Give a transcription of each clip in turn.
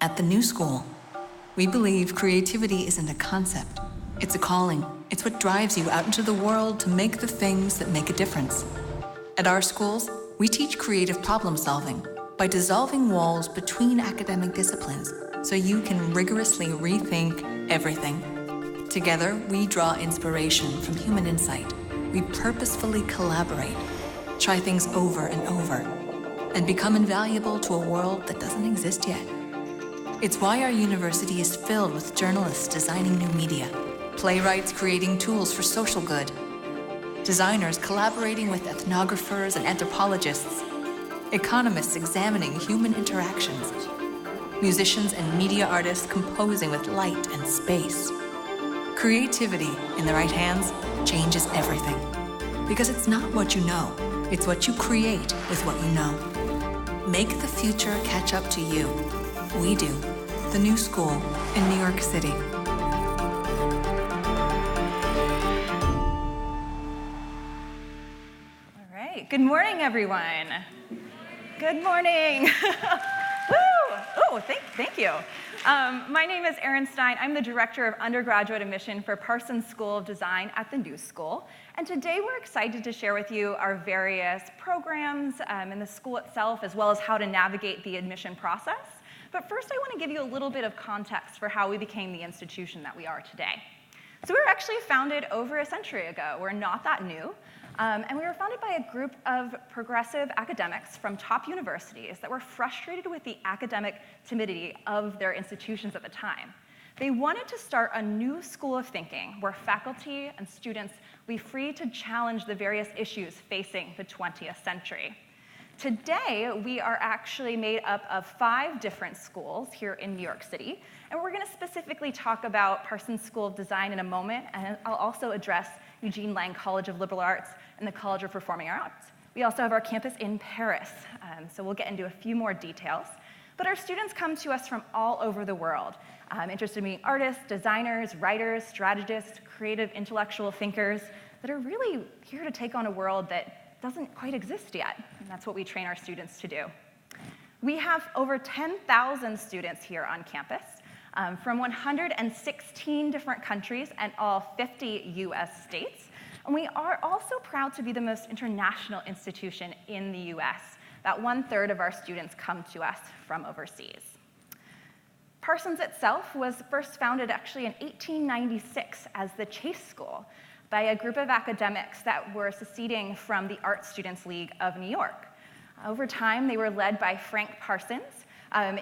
At the New School, we believe creativity isn't a concept. It's a calling. It's what drives you out into the world to make the things that make a difference. At our schools, we teach creative problem solving by dissolving walls between academic disciplines so you can rigorously rethink everything. Together, we draw inspiration from human insight. We purposefully collaborate, try things over and over, and become invaluable to a world that doesn't exist yet. It's why our university is filled with journalists designing new media, playwrights creating tools for social good, designers collaborating with ethnographers and anthropologists, economists examining human interactions, musicians and media artists composing with light and space. Creativity, in the right hands, changes everything. Because it's not what you know, it's what you create with what you know. Make the future catch up to you. We do. The New School in New York City. All right. Good morning, everyone. Good morning. Woo! Oh, thank you. My name is Stein. I'm the Director of Undergraduate Admission for Parsons School of Design at the New School. And today we're excited to share with you our various programs in the school itself, as well as how to navigate the admission process. But first, I want to give you a little bit of context for how we became the institution that we are today. So we were actually founded over a century ago. We're not that new. And we were founded by a group of progressive academics from top universities that were frustrated with the academic timidity of their institutions at the time. They wanted to start a new school of thinking where faculty and students would be free to challenge the various issues facing the 20th century. Today, we are actually made up of 5 different schools here in New York City, and we're going to specifically talk about Parsons School of Design in a moment, and I'll also address Eugene College of Liberal Arts and the College of Performing Arts. We also have our campus in Paris, so we'll get into a few more details. But our students come to us from all over the world, interested in being artists, designers, writers, strategists, creative intellectual thinkers that are really here to take on a world that doesn't quite exist yet, and that's what we train our students to do. We have over 10,000 students here on campus from 116 different countries and all 50 US states. And we are also proud to be the most international institution in the US. About 1/3 of our students come to us from overseas. Parsons itself was first founded actually in 1896 as the Chase School by a group of academics that were seceding from the Art Students League of New York. Over time, they were led by Frank Parsons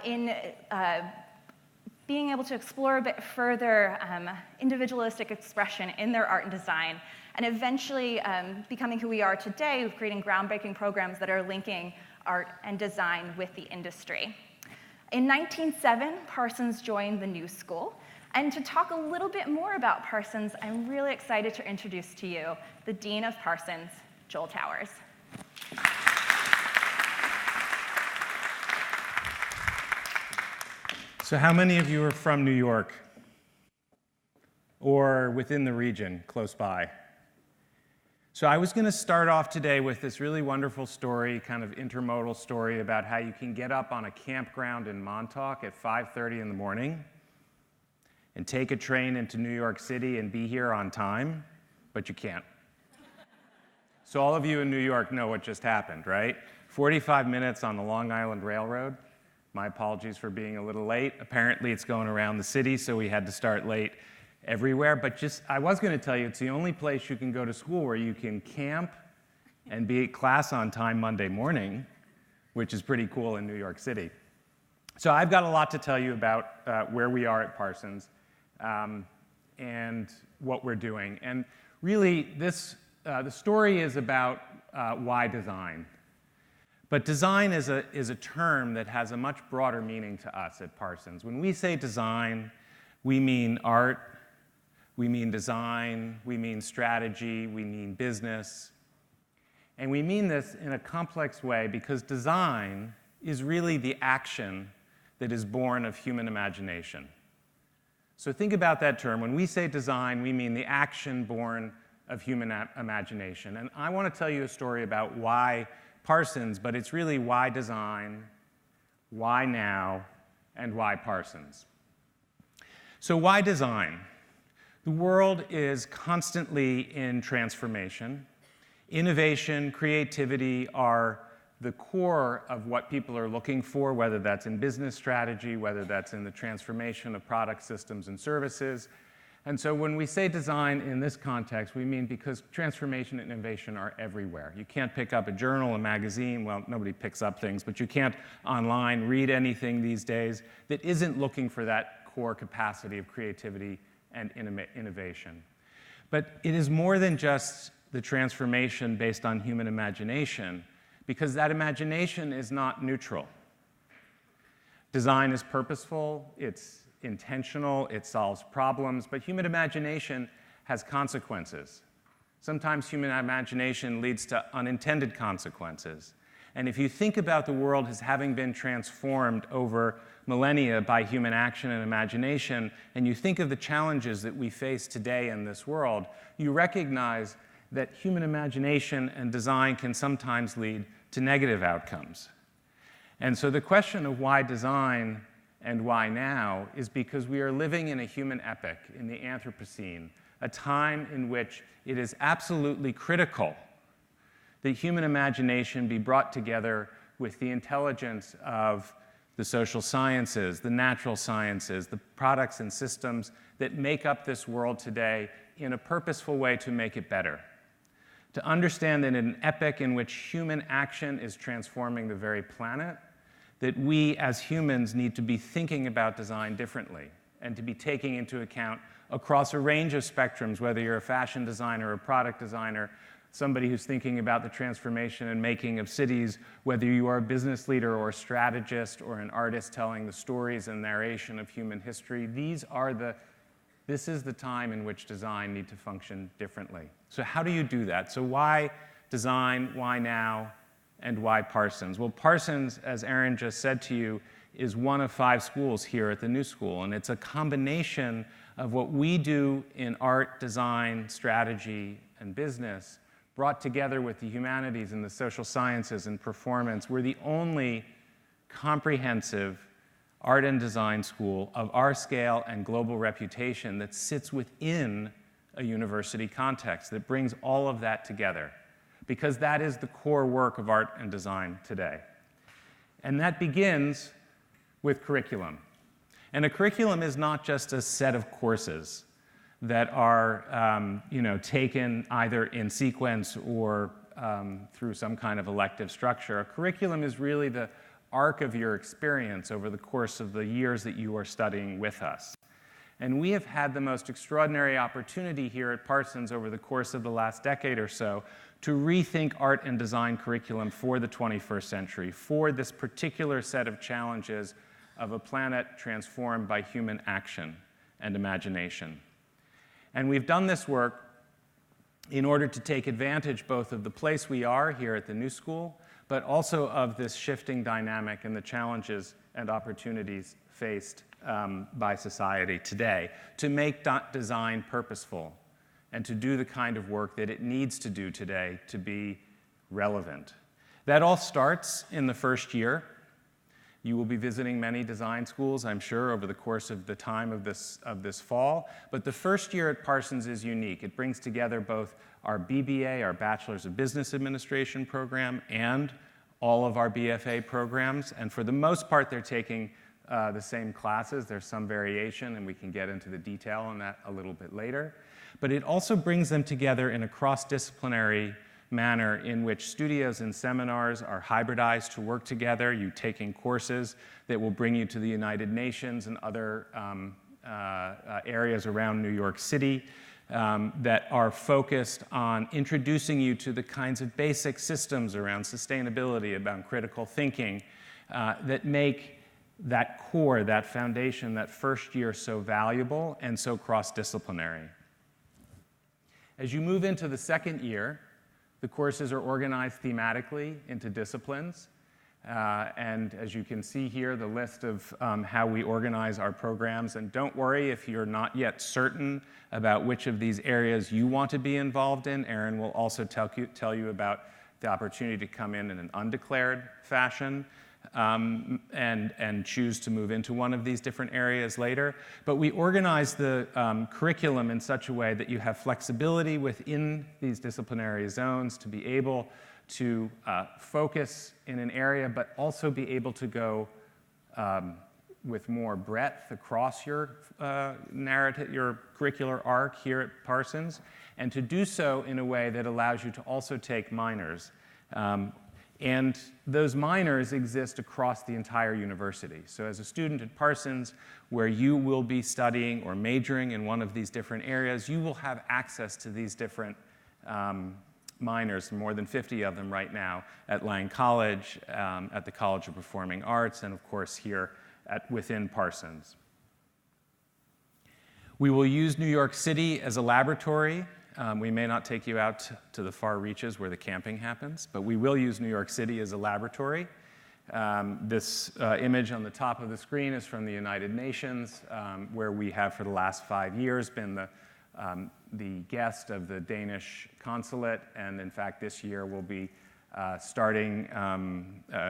in being able to explore a bit further individualistic expression in their art and design, and eventually becoming who we are today, creating groundbreaking programs that are linking art and design with the industry. In 1907, Parsons joined the New School. And to talk a little bit more about Parsons, I'm really excited to introduce to you the Dean of Parsons, Joel Towers. So how many of you are from New York or within the region close by? So I was going to start off today with this really wonderful story, kind of intermodal story about how you can get up on a campground in Montauk at 5:30 in the morning and take a train into New York City and be here on time, but you can't. So all of you in New York know what just happened, right? 45 minutes on the Long Island Railroad. My apologies for being a little late. Apparently it's going around the city, so we had to start late everywhere. But I was going to tell you, it's the only place you can go to school where you can camp and be at class on time Monday morning, which is pretty cool in New York City. So I've got a lot to tell you about where we are at Parsons. And what we're doing. And really, the story is about why design. But design is a term that has a much broader meaning to us at Parsons. When we say design, we mean art, we mean design, we mean strategy, we mean business. And we mean this in a complex way because design is really the action that is born of human imagination. So think about that term. When we say design, we mean the action born of human imagination. And I want to tell you a story about why Parsons, but it's really why design, why now, and why Parsons? So why design? The world is constantly in transformation. Innovation, creativity are the core of what people are looking for, whether that's in business strategy, whether that's in the transformation of product systems and services. And so when we say design in this context, we mean because transformation and innovation are everywhere. You can't pick up a journal, a magazine, well, nobody picks up things, but you can't online read anything these days that isn't looking for that core capacity of creativity and innovation. But it is more than just the transformation based on human imagination, because that imagination is not neutral. Design is purposeful, it's intentional, it solves problems, but human imagination has consequences. Sometimes human imagination leads to unintended consequences. And if you think about the world as having been transformed over millennia by human action and imagination, and you think of the challenges that we face today in this world, you recognize that human imagination and design can sometimes lead to negative outcomes. And so the question of why design and why now is because we are living in a human epoch, in the Anthropocene, a time in which it is absolutely critical that human imagination be brought together with the intelligence of the social sciences, the natural sciences, the products and systems that make up this world today in a purposeful way to make it better. To understand that in an epoch in which human action is transforming the very planet, that we as humans need to be thinking about design differently and to be taking into account across a range of spectrums, whether you're a fashion designer, a product designer, somebody who's thinking about the transformation and making of cities, whether you are a business leader or a strategist or an artist telling the stories and narration of human history. This is the time in which design needs to function differently. So how do you do that? So why design, why now, and why Parsons? Well, Parsons, as Aaron just said to you, is one of 5 schools here at the New School, and it's a combination of what we do in art, design, strategy, and business, brought together with the humanities and the social sciences and performance. We're the only comprehensive art and design school of our scale and global reputation that sits within a university context, that brings all of that together, because that is the core work of art and design today. And that begins with curriculum. And a curriculum is not just a set of courses that are taken either in sequence or through some kind of elective structure. A curriculum is really the arc of your experience over the course of the years that you are studying with us. And we have had the most extraordinary opportunity here at Parsons over the course of the last decade or so to rethink art and design curriculum for the 21st century, for this particular set of challenges of a planet transformed by human action and imagination. And we've done this work in order to take advantage both of the place we are here at the New School, but also of this shifting dynamic and the challenges and opportunities faced by society today, to make design purposeful and to do the kind of work that it needs to do today to be relevant. That all starts in the first year. You will be visiting many design schools, I'm sure, over the course of the time of this fall. But the first year at Parsons is unique. It brings together both our BBA, our Bachelor's of Business Administration program, and all of our BFA programs. And for the most part, they're taking the same classes. There's some variation, and we can get into the detail on that a little bit later. But it also brings them together in a cross-disciplinary manner in which studios and seminars are hybridized to work together. You taking courses that will bring you to the United Nations and other areas around New York City that are focused on introducing you to the kinds of basic systems around sustainability, about critical thinking, that make that core, that foundation, that first year so valuable and so cross-disciplinary. As you move into the second year, the courses are organized thematically into disciplines. And as you can see here, the list of how we organize our programs. And don't worry if you're not yet certain about which of these areas you want to be involved in. Aaron will also tell you about the opportunity to come in an undeclared fashion. and choose to move into one of these different areas later. But we organize the curriculum in such a way that you have flexibility within these disciplinary zones to be able to focus in an area, but also be able to go with more breadth across your narrative, your curricular arc here at Parsons, and to do so in a way that allows you to also take minors. And those minors exist across the entire university. So as a student at Parsons, where you will be studying or majoring in one of these different areas, you will have access to these different minors, more than 50 of them right now at Lang College, at the College of Performing Arts, and of course here within Parsons. We will use New York City as a laboratory. We may not take you out to the far reaches where the camping happens, but we will use New York City as a laboratory. This image on the top of the screen is from the United Nations, where we have for the last 5 years been the guest of the Danish consulate, and in fact this year we'll be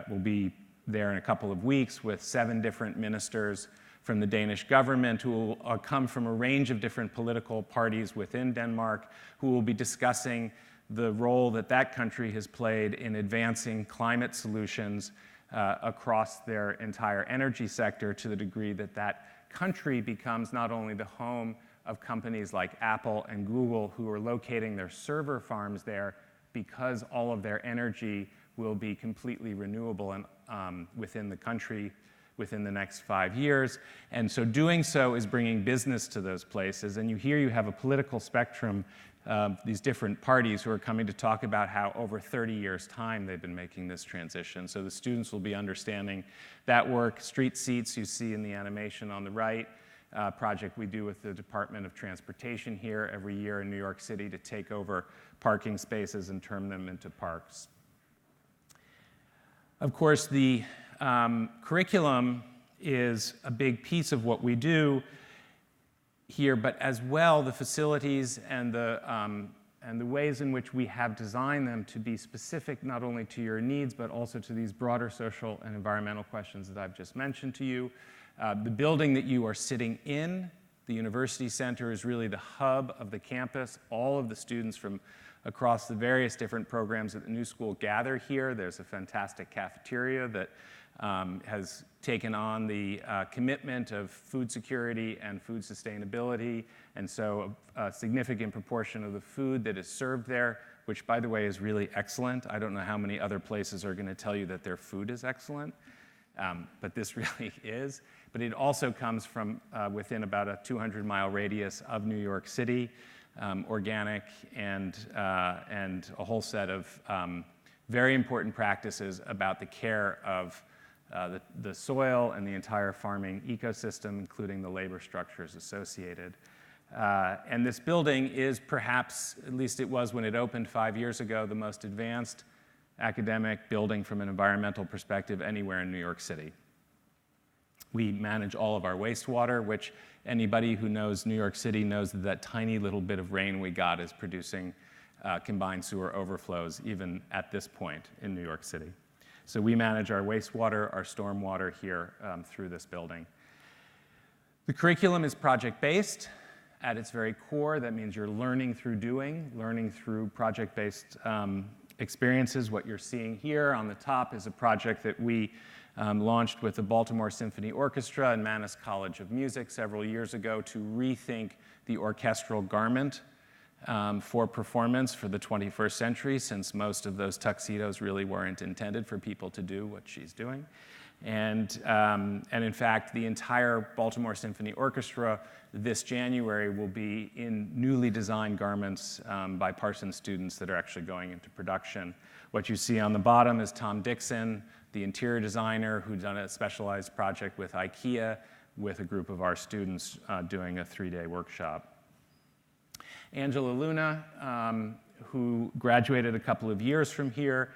we'll be there in a couple of weeks with 7 different ministers from the Danish government who will come from a range of different political parties within Denmark, who will be discussing the role that that country has played in advancing climate solutions across their entire energy sector, to the degree that that country becomes not only the home of companies like Apple and Google, who are locating their server farms there because all of their energy will be completely renewable and within the country within the next 5 years. And so doing so is bringing business to those places. And here you have a political spectrum of these different parties who are coming to talk about how over 30 years' time they've been making this transition. So the students will be understanding that work. Street Seats, you see in the animation on the right, project we do with the Department of Transportation here every year in New York City to take over parking spaces and turn them into parks. Of course, the curriculum is a big piece of what we do here, but as well the facilities and the ways in which we have designed them to be specific not only to your needs, but also to these broader social and environmental questions that I've just mentioned to you. The building that you are sitting in, the University Center, is really the hub of the campus. All of the students from across the various different programs at the new school gather here. There's a fantastic cafeteria that has taken on the commitment of food security and food sustainability, and so a significant proportion of the food that is served there, which by the way is really excellent. I don't know how many other places are going to tell you that their food is excellent, but this really is. But it also comes from within about a 200-mile radius of New York City. Organic and a whole set of very important practices about the care of the soil and the entire farming ecosystem, including the labor structures associated. And this building is perhaps, at least it was when it opened 5 years ago, the most advanced academic building from an environmental perspective anywhere in New York City. We manage all of our wastewater, which anybody who knows New York City knows that that tiny little bit of rain we got is producing combined sewer overflows even at this point in New York City. So we manage our wastewater, our stormwater here through this building. The curriculum is project-based. At its very core, that means you're learning through doing, learning through project-based experiences. What you're seeing here on the top is a project that we launched with the Baltimore Symphony Orchestra and Mannes College of Music several years ago to rethink the orchestral garment for performance for the 21st century, since most of those tuxedos really weren't intended for people to do what she's doing. And in fact, the entire Baltimore Symphony Orchestra this January will be in newly designed garments by Parsons students that are actually going into production. What you see on the bottom is Tom Dixon, the interior designer who's done a specialized project with IKEA with a group of our students doing a 3-day workshop. Angela Luna, who graduated a couple of years from here.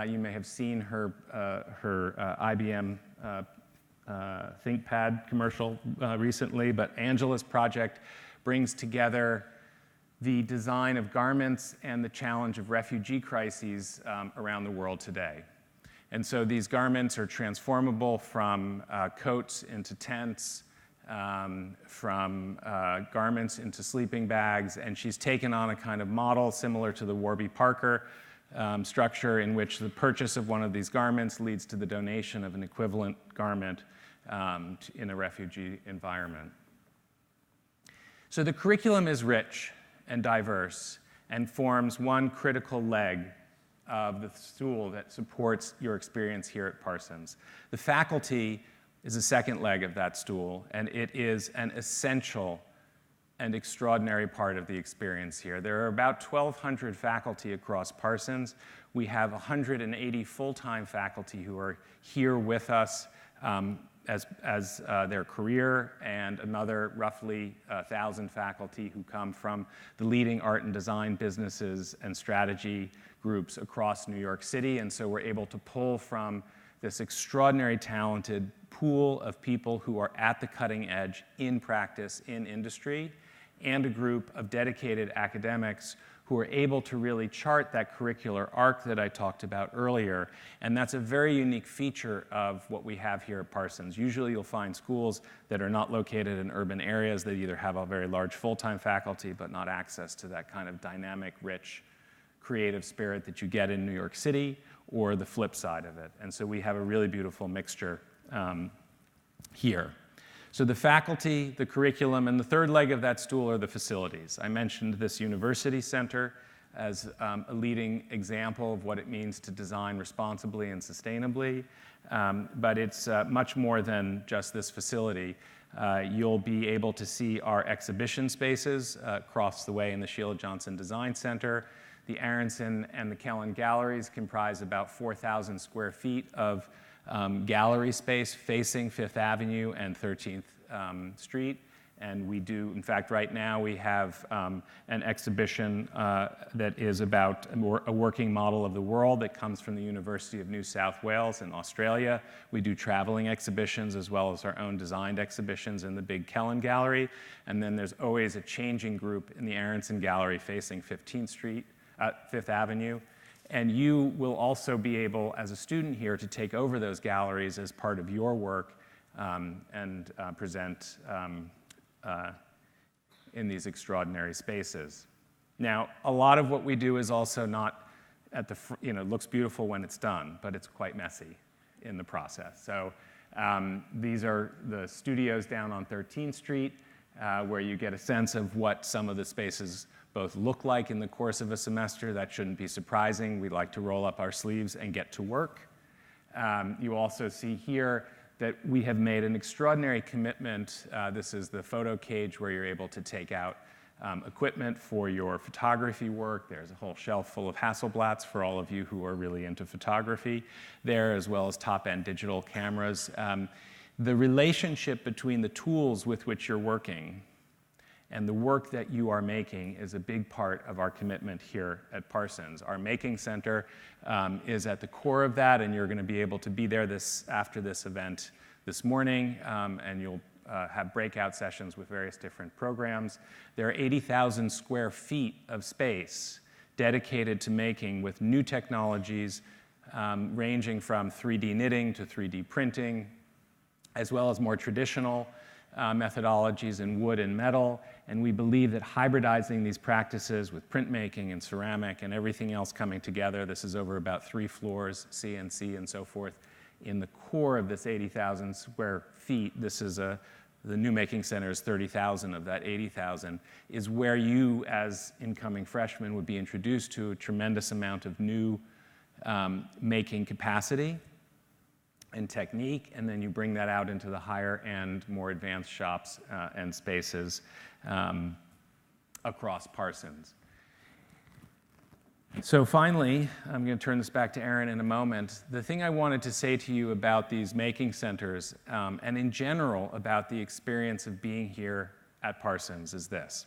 You may have seen her IBM ThinkPad commercial recently, but Angela's project brings together the design of garments and the challenge of refugee crises around the world today. And so these garments are transformable from coats into tents, from garments into sleeping bags, and she's taken on a kind of model similar to the Warby Parker structure, in which the purchase of one of these garments leads to the donation of an equivalent garment in a refugee environment. So the curriculum is rich and diverse and forms one critical leg of the stool that supports your experience here at Parsons. The faculty is a second leg of that stool, and it is an essential and extraordinary part of the experience here. There are about 1,200 faculty across Parsons. We have 180 full-time faculty who are here with us as their career, and another roughly 1,000 faculty who come from the leading art and design businesses and strategy groups across New York City. And so we're able to pull from this extraordinary talented pool of people who are at the cutting edge in practice, in industry, and a group of dedicated academics who are able to really chart that curricular arc that I talked about earlier. And that's a very unique feature of what we have here at Parsons. Usually you'll find schools that are not located in urban areas that either have a very large full-time faculty but not access to that kind of dynamic, rich, creative spirit that you get in New York City, or the flip side of it. And so we have a really beautiful mixture here. So the faculty, the curriculum, and the third leg of that stool are the facilities. I mentioned this university center as a leading example of what it means to design responsibly and sustainably, but it's much more than just this facility. You'll be able to see our exhibition spaces across the way in the Sheila Johnson Design Center. The Aronson and Macallan galleries comprise about 4,000 square feet of gallery space facing Fifth Avenue and 13th Street. And we do, in fact, right now we have an exhibition that is about a working model of the world that comes from the University of New South Wales in Australia. We do traveling exhibitions as well as our own designed exhibitions in the big Kellen Gallery. And then there's always a changing group in the Aronson Gallery facing 5th Avenue. And you will also be able, as a student here, to take over those galleries as part of your work and present in these extraordinary spaces. Now, a lot of what we do is also not at the, looks beautiful when it's done, but it's quite messy in the process. So these are the studios down on 13th Street, where you get a sense of what some of the spaces both look like in the course of a semester. That shouldn't be surprising. We like to roll up our sleeves and get to work. You also see here that we have made an extraordinary commitment. This is the photo cage where you're able to take out equipment for your photography work. There's a whole shelf full of Hasselblads for all of you who are really into photography there, as well as top-end digital cameras. The relationship between the tools with which you're working and the work that you are making is a big part of our commitment here at Parsons. Our Making Center is at the core of that, and you're going to be able to be there after this event this morning, and you'll have breakout sessions with various different programs. There are 80,000 square feet of space dedicated to making with new technologies ranging from 3D knitting to 3D printing, as well as more traditional methodologies in wood and metal. And we believe that hybridizing these practices with printmaking and ceramic and everything else coming together, this is over about 3 floors, CNC and so forth, in the core of this 80,000 square feet. This is the new Making Center is 30,000 of that 80,000, is where you as incoming freshmen would be introduced to a tremendous amount of new making capacity and technique, and then you bring that out into the higher end, more advanced shops and spaces across Parsons. So finally, I'm going to turn this back to Aaron in a moment. The thing I wanted to say to you about these making centers, and in general about the experience of being here at Parsons, is this: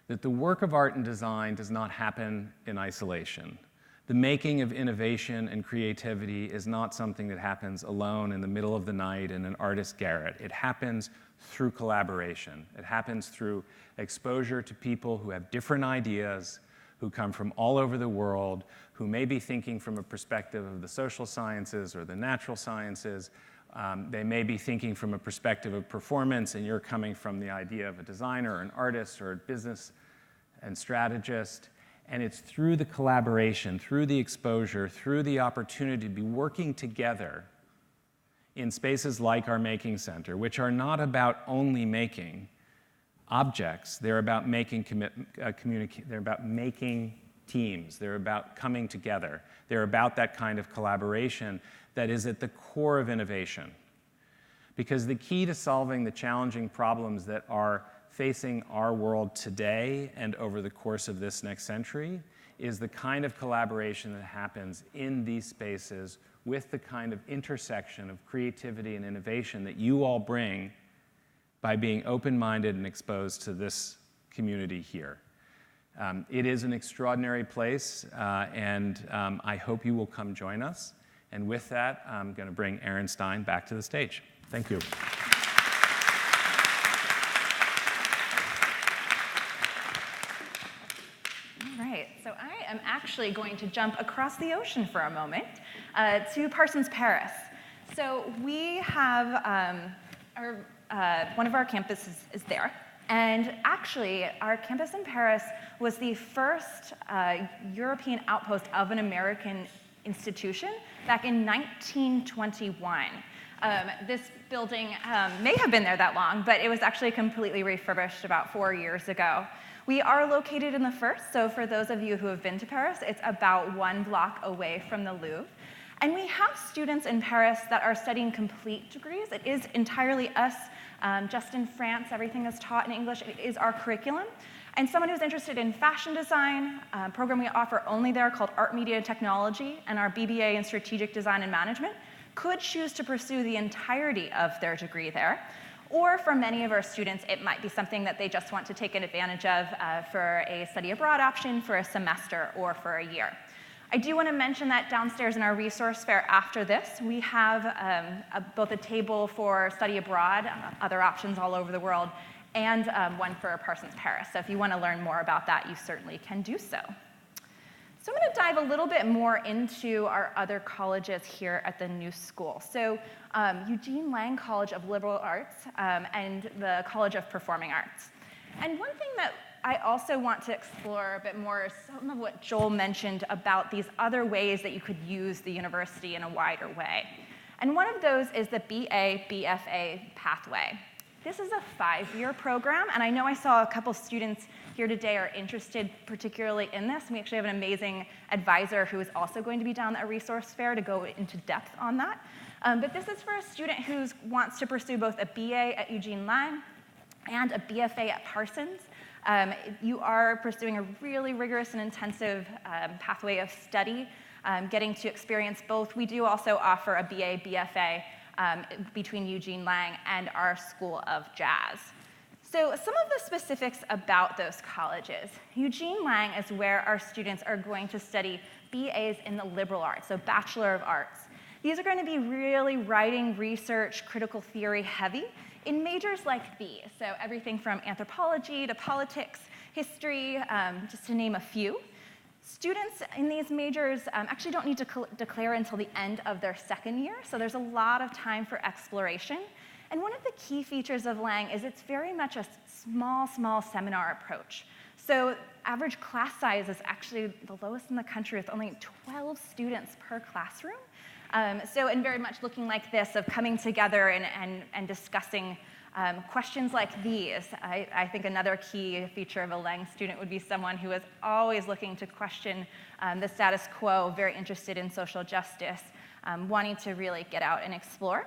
that the work of art and design does not happen in isolation. The making of innovation and creativity is not something that happens alone in the middle of the night in an artist's garret. It happens through collaboration. It happens through exposure to people who have different ideas, who come from all over the world, who may be thinking from a perspective of the social sciences or the natural sciences. They may be thinking from a perspective of performance, and you're coming from the idea of a designer or an artist or a business and strategist. And it's through the collaboration, through the exposure, through the opportunity to be working together in spaces like our Making Center, which are not about only making objects. They're about making they're about making teams. They're about coming together. They're about that kind of collaboration that is at the core of innovation. Because the key to solving the challenging problems that are facing our world today and over the course of this next century is the kind of collaboration that happens in these spaces with the kind of intersection of creativity and innovation that you all bring by being open-minded and exposed to this community here. It is an extraordinary place, and I hope you will come join us. And with that, I'm going to bring Aaron Stein back to the stage. Thank you. All right, so I am actually going to jump across the ocean for a moment to Parsons Paris. So we have one of our campuses is there. And actually, our campus in Paris was the first European outpost of an American institution back in 1921. This building may have been there that long, but it was actually completely refurbished about 4 years ago. We are located in the first, so for those of you who have been to Paris, it's about 1 block away from the Louvre. And we have students in Paris that are studying complete degrees. It is entirely us. Just in France, everything is taught in English. It is our curriculum. And someone who's interested in fashion design, a program we offer only there called Art, Media, and Technology, and our BBA in Strategic Design and Management, could choose to pursue the entirety of their degree there. Or for many of our students, it might be something that they just want to take advantage of for a study abroad option for a semester or for a year. I do want to mention that downstairs in our resource fair after this, we have both a table for study abroad, other options all over the world, and one for Parsons Paris. So if you want to learn more about that, you certainly can do so. So I'm going to dive a little bit more into our other colleges here at the new school. So Eugene Lang College of Liberal Arts and the College of Performing Arts. And one thing that I also want to explore a bit more is some of what Joel mentioned about these other ways that you could use the university in a wider way. And one of those is the BA, BFA pathway. This is a 5-year program, and I know I saw a couple students here today are interested particularly in this. We actually have an amazing advisor who is also going to be down at a resource fair to go into depth on that. But this is for a student who wants to pursue both a BA at Eugene Lang and a BFA at Parsons. You are pursuing a really rigorous and intensive pathway of study, getting to experience both. We do also offer a BA, BFA between Eugene Lang and our School of Jazz. So some of the specifics about those colleges. Eugene Lang is where our students are going to study BAs in the liberal arts, so Bachelor of Arts. These are going to be really writing, research, critical theory heavy in majors like these. So everything from anthropology to politics, history, just to name a few. Students in these majors actually don't need to declare until the end of their second year, so there's a lot of time for exploration. And one of the key features of Lang is it's very much a small seminar approach. So average class size is actually the lowest in the country with only 12 students per classroom. And very much looking like this of coming together and discussing questions like these. I think another key feature of a Lang student would be someone who is always looking to question the status quo, very interested in social justice, wanting to really get out and explore.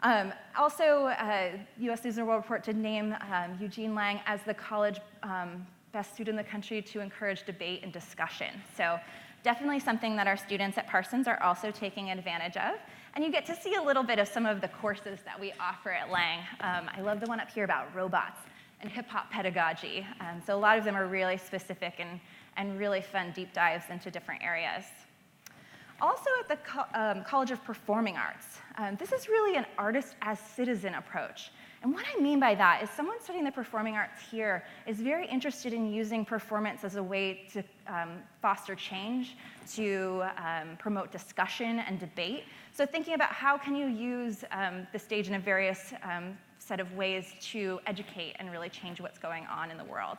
U.S. News & World Report did name Eugene Lang as the college best student in the country to encourage debate and discussion. So definitely something that our students at Parsons are also taking advantage of. And you get to see a little bit of some of the courses that we offer at Lang. I love the one up here about robots and hip-hop pedagogy. So a lot of them are really specific and really fun deep dives into different areas. Also at the College of Performing Arts, this is really an artist as citizen approach. And what I mean by that is someone studying the performing arts here is very interested in using performance as a way to foster change, to promote discussion and debate. So thinking about how can you use the stage in a various set of ways to educate and really change what's going on in the world.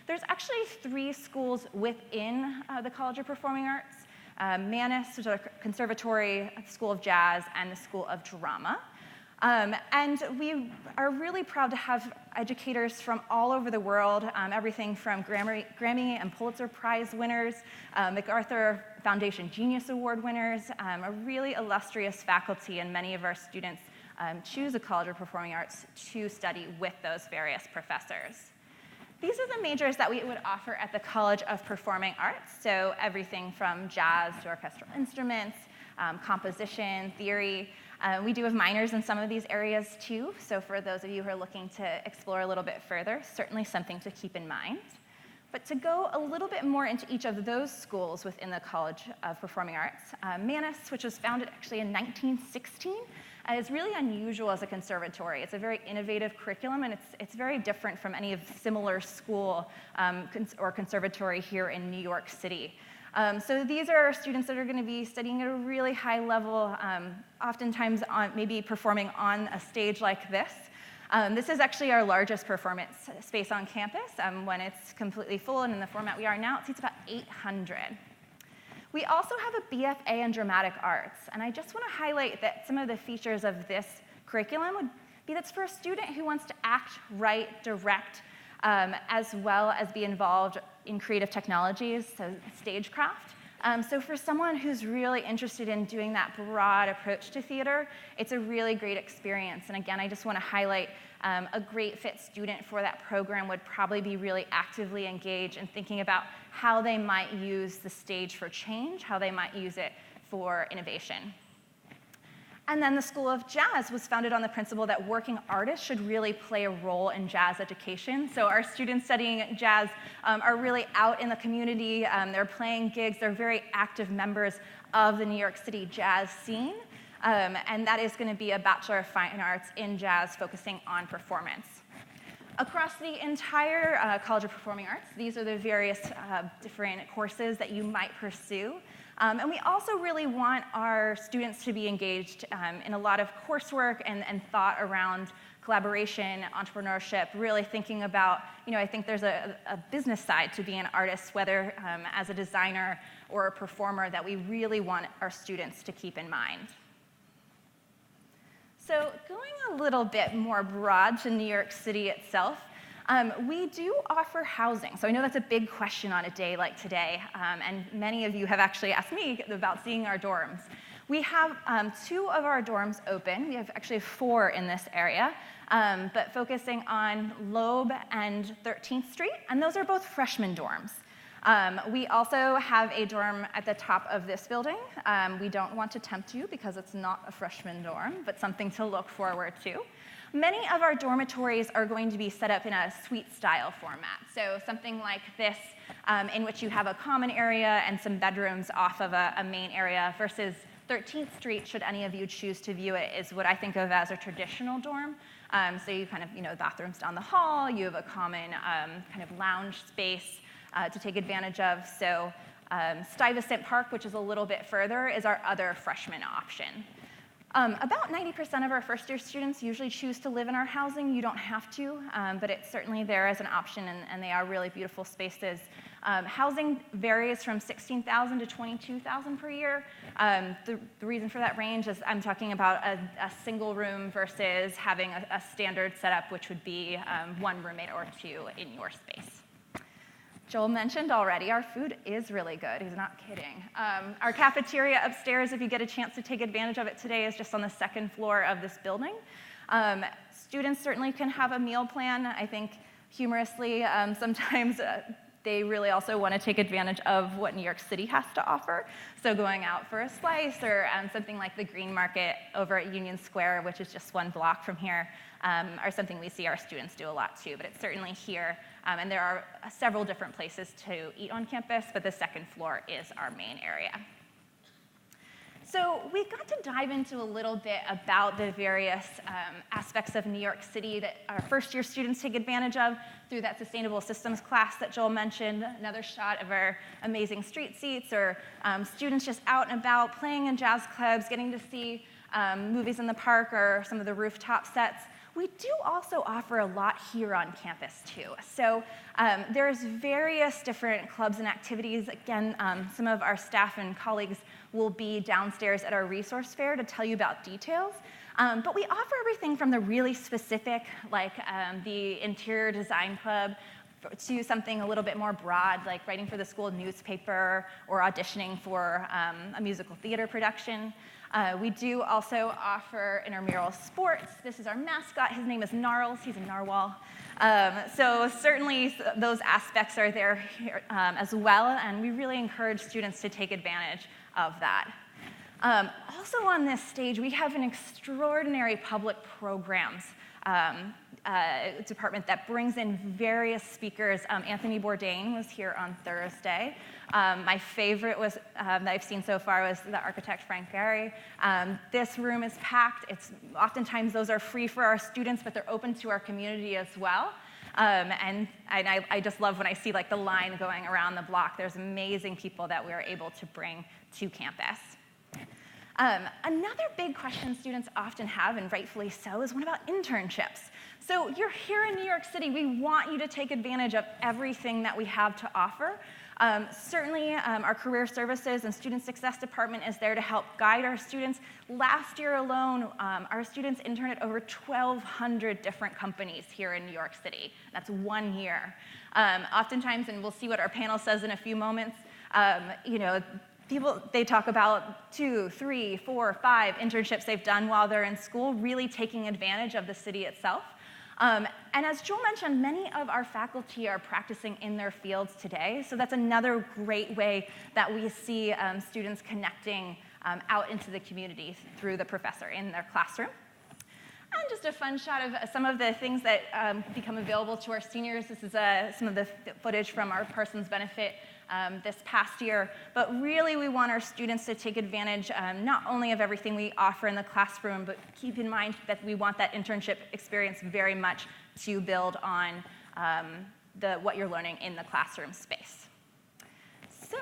There's actually 3 schools within the College of Performing Arts: Mannes, which is a conservatory, the School of Jazz, and the School of Drama. And we are really proud to have educators from all over the world, everything from Grammy and Pulitzer Prize winners, MacArthur Foundation Genius Award winners, a really illustrious faculty, and many of our students choose the College of Performing Arts to study with those various professors. These are the majors that we would offer at the College of Performing Arts, so everything from jazz to orchestral instruments, composition, theory. We do have minors in some of these areas too, so for those of you who are looking to explore a little bit further, certainly something to keep in mind. But to go a little bit more into each of those schools within the College of Performing Arts, Mannes, which was founded actually in 1916, is really unusual as a conservatory. It's a very innovative curriculum, and it's very different from any similar school or conservatory here in New York City. So these are students that are going to be studying at a really high level, oftentimes maybe performing on a stage like this. This is actually our largest performance space on campus. When it's completely full and in the format we are now, it seats about 800. We also have a BFA in Dramatic Arts, and I just want to highlight that some of the features of this curriculum would be that's for a student who wants to act, write, direct, as well as be involved in creative technologies, so stagecraft. So for someone who's really interested in doing that broad approach to theater, it's a really great experience. And again, I just want to highlight a great fit student for that program would probably be really actively engaged in thinking about how they might use the stage for change, how they might use it for innovation. And then the School of Jazz was founded on the principle that working artists should really play a role in jazz education. So our students studying jazz are really out in the community. They're playing gigs. They're very active members of the New York City jazz scene. And that is going to be a Bachelor of Fine Arts in Jazz focusing on performance. Across the entire College of Performing Arts, these are the various different courses that you might pursue. And we also really want our students to be engaged in a lot of coursework and thought around collaboration, entrepreneurship, really thinking about, I think there's a business side to being an artist, whether as a designer or a performer, that we really want our students to keep in mind. So going a little bit more broad to New York City itself, we do offer housing. So I know that's a big question on a day like today, and many of you have actually asked me about seeing our dorms. We have 2 of our dorms open. We have actually 4 in this area, but focusing on Loeb and 13th Street, and those are both freshman dorms. We also have a dorm at the top of this building. We don't want to tempt you because it's not a freshman dorm, but something to look forward to. Many of our dormitories are going to be set up in a suite-style format, so something like this, in which you have a common area and some bedrooms off of a main area, versus 13th Street, should any of you choose to view it, is what I think of as a traditional dorm. So you kind of, bathrooms down the hall, you have a common kind of lounge space to take advantage of. So Stuyvesant Park, which is a little bit further, is our other freshman option. About 90% of our first-year students usually choose to live in our housing. You don't have to, but it's certainly there as an option, and they are really beautiful spaces. Housing varies from $16,000 to $22,000 per year. The reason for that range is I'm talking about a single room versus having a standard setup, which would be 1 roommate or 2 in your space. Joel mentioned already, our food is really good. He's not kidding. Our cafeteria upstairs, if you get a chance to take advantage of it today, is just on the 2nd floor of this building. Students certainly can have a meal plan. I think humorously, sometimes they really also want to take advantage of what New York City has to offer. So going out for a slice, or something like the Green Market over at Union Square, which is just 1 block from here, are something we see our students do a lot too, but it's certainly here. And there are several different places to eat on campus, but the 2nd floor is our main area. So we got to dive into a little bit about the various aspects of New York City that our first-year students take advantage of through that sustainable systems class that Joel mentioned, another shot of our amazing street seats, or students just out and about playing in jazz clubs, getting to see movies in the park or some of the rooftop sets. We do also offer a lot here on campus, too. So there's various different clubs and activities. Again, some of our staff and colleagues will be downstairs at our resource fair to tell you about details. But we offer everything from the really specific, like the Interior Design Club, to something a little bit more broad, like writing for the school newspaper or auditioning for a musical theater production. We do also offer Intramural Sports. This is our mascot. His name is Gnarls. He's a narwhal. So certainly those aspects are there here, as well, and we really encourage students to take advantage of that. Also on this stage, we have an extraordinary public programs department that brings in various speakers. Anthony Bourdain was here on Thursday. My favorite was that I've seen so far was the architect Frank Gehry. This room is packed. Oftentimes those are free for our students, but they're open to our community as well. And I just love when I see like the line going around the block. There's amazing people that we are able to bring to campus. Another big question students often have, and rightfully so, is what about internships? So you're here in New York City. We want you to take advantage of everything that we have to offer. Certainly, our Career Services and Student Success Department is there to help guide our students. Last year alone, our students interned at over 1,200 different companies here in New York City. That's 1 year. Oftentimes, and we'll see what our panel says in a few moments, people, they talk about 2, 3, 4, 5 internships they've done while they're in school, really taking advantage of the city itself. And as Joel mentioned, many of our faculty are practicing in their fields today, so that's another great way that we see students connecting out into the community through the professor in their classroom. And just a fun shot of some of the things that become available to our seniors. This is some of the footage from our Parsons benefit this past year, but really we want our students to take advantage not only of everything we offer in the classroom, but keep in mind that we want that internship experience very much to build on what you're learning in the classroom space. So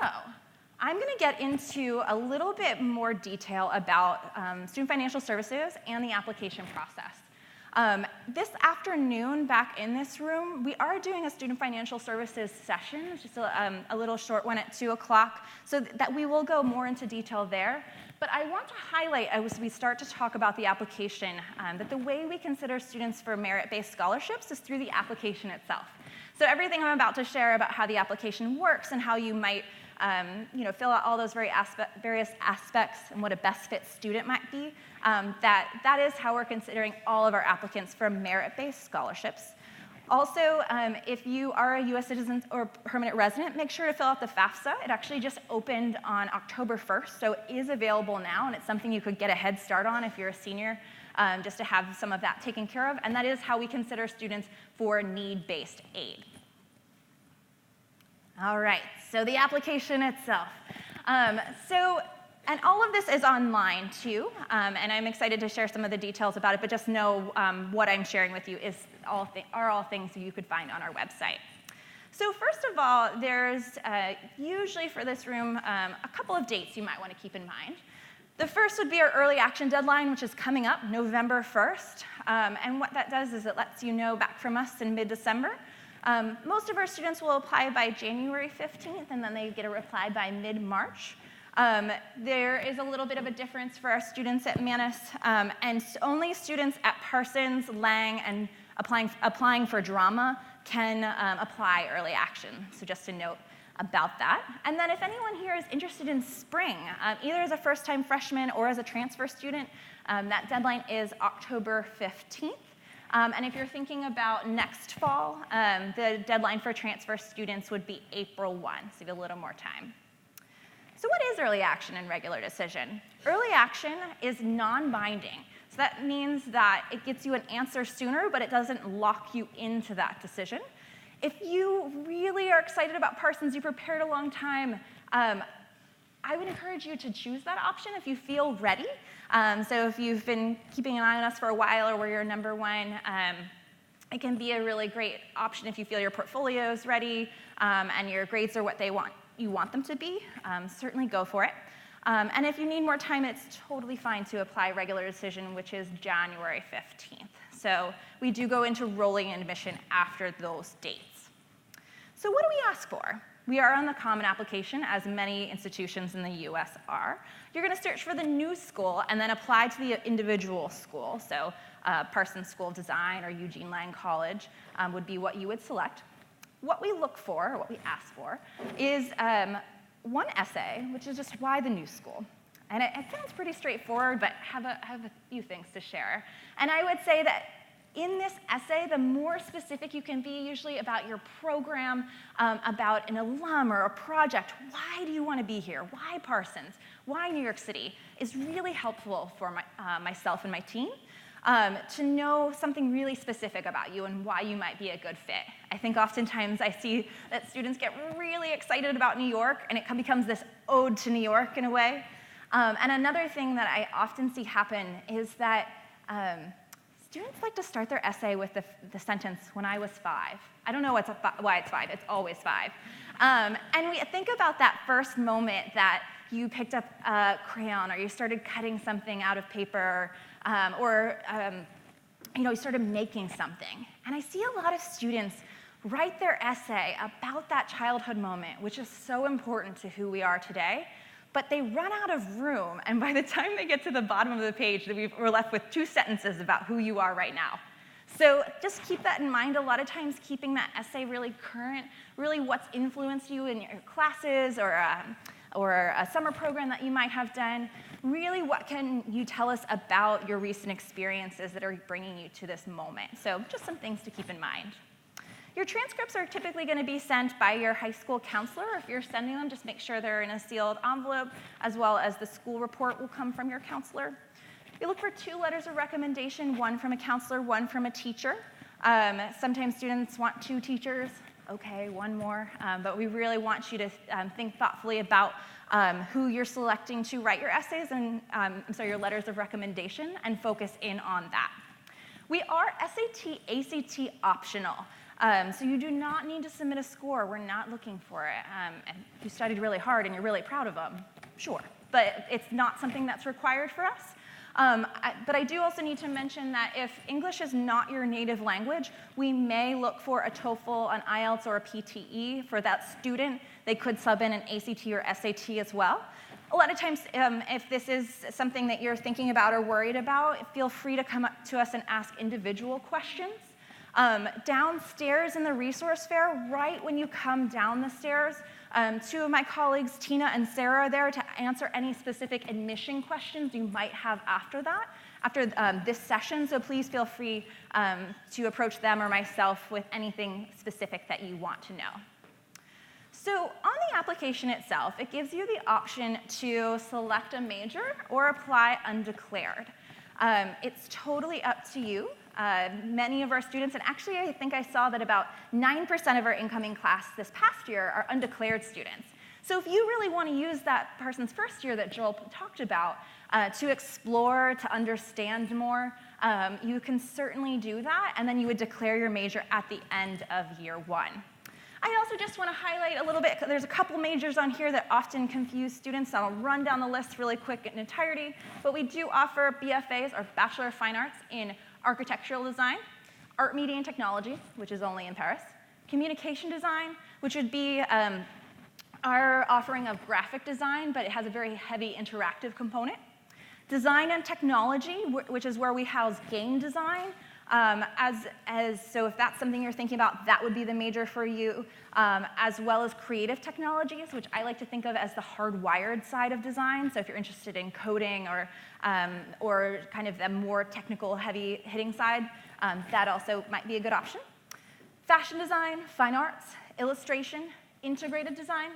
I'm going to get into a little bit more detail about student financial services and the application process. This afternoon, back in this room, we are doing a student financial services session, just a little short one at 2 o'clock, so that we will go more into detail there. But I want to highlight, as we start to talk about the application, that the way we consider students for merit-based scholarships is through the application itself. So everything I'm about to share about how the application works and how you might fill out all those various aspects and what a best fit student might be, that is how we're considering all of our applicants for merit-based scholarships. Also, if you are a U.S. citizen or permanent resident, make sure to fill out the Fafsa. It actually just opened on October 1st, so it is available now, and it's something you could get a head start on if you're a senior, just to have some of that taken care of, and that is how we consider students for need-based aid. All right, so the application itself. And all of this is online too, and I'm excited to share some of the details about it, but just know what I'm sharing with you are all things you could find on our website. So first of all, there's usually for this room a couple of dates you might want to keep in mind. The first would be our early action deadline, which is coming up November 1st, and what that does is it lets you know back from us in mid-December. Most of our students will apply by January 15th, and then they get a reply by mid-March. There is a little bit of a difference for our students at Manus, and only students at Parsons, Lang, and applying for drama can apply early action, so just a note about that. And then if anyone here is interested in spring, either as a first-time freshman or as a transfer student, that deadline is October 15th. And if you're thinking about next fall, the deadline for transfer students would be April 1, so you have a little more time. So what is early action and regular decision? Early action is non-binding. So that means that it gets you an answer sooner, but it doesn't lock you into that decision. If you really are excited about Parsons, you prepared a long time, I would encourage you to choose that option if you feel ready. So if you've been keeping an eye on us for a while or we're your number one, it can be a really great option if you feel your portfolio is ready and your grades are what you want them to be. Certainly go for it. And if you need more time, it's totally fine to apply regular decision, which is January 15th. So we do go into rolling admission after those dates. So what do we ask for? We are on the common application, as many institutions in the US are. You're going to search for the new school and then apply to the individual school. So Parsons School of Design or Eugene College would be what you would select. What we look for, or what we ask for, is one essay, which is just why the new school. And it sounds pretty straightforward, but have a few things to share. And I would say that in this essay, the more specific you can be, usually about your program, about an alum or a project, why do you want to be here? Why Parsons? Why New York City? Is really helpful for myself and my team to know something really specific about you and why you might be a good fit. I think oftentimes I see that students get really excited about New York, and it becomes this ode to New York in a way. And another thing that I often see happen is that students like to start their essay with the sentence, when I was 5. I don't know why it's 5, it's always 5. And we think about that first moment that you picked up a crayon or you started cutting something out of paper or you started making something. And I see a lot of students write their essay about that childhood moment, which is so important to who we are today. But they run out of room, and by the time they get to the bottom of the page, we're left with 2 sentences about who you are right now. So just keep that in mind. A lot of times keeping that essay really current, really what's influenced you in your classes or a summer program that you might have done. Really, what can you tell us about your recent experiences that are bringing you to this moment? So just some things to keep in mind. Your transcripts are typically going to be sent by your high school counselor. If you're sending them, just make sure they're in a sealed envelope, as well as the school report will come from your counselor. You look for 2 letters of recommendation, one from a counselor, one from a teacher. Sometimes students want 2 teachers. Okay, one more. But we really want you to think thoughtfully about who you're selecting to write your essays and your letters of recommendation, and focus in on that. We are SAT, ACT optional. So you do not need to submit a score. We're not looking for it. And you studied really hard and you're really proud of them, sure. But it's not something that's required for us. But I do also need to mention that if English is not your native language, we may look for a TOEFL, an IELTS, or a PTE for that student. They could sub in an ACT or SAT as well. A lot of times, if this is something that you're thinking about or worried about, feel free to come up to us and ask individual questions. Downstairs in the resource fair, right when you come down the stairs, 2 of my colleagues, Tina and Sarah, are there to answer any specific admission questions you might have after this session. So please feel free to approach them or myself with anything specific that you want to know. So on the application itself, it gives you the option to select a major or apply undeclared. It's totally up to you. Many of our students, and actually I think I saw that about 9% of our incoming class this past year are undeclared students. So if you really want to use that Parsons first year that Joel talked about to explore, to understand more, you can certainly do that, and then you would declare your major at the end of year 1. I also just want to highlight a little bit, there's a couple majors on here that often confuse students. I'll run down the list really quick in entirety, but we do offer BFAs, or Bachelor of Fine Arts, in Architectural Design, Art, Media, and Technology, which is only in Paris, Communication Design, which would be our offering of graphic design, but it has a very heavy interactive component, Design and Technology, which is where we house game design. So if that's something you're thinking about, that would be the major for you, as well as Creative Technologies, which I like to think of as the hardwired side of design. So if you're interested in coding or kind of the more technical, heavy-hitting side, that also might be a good option. Fashion Design, Fine Arts, Illustration, Integrative Design.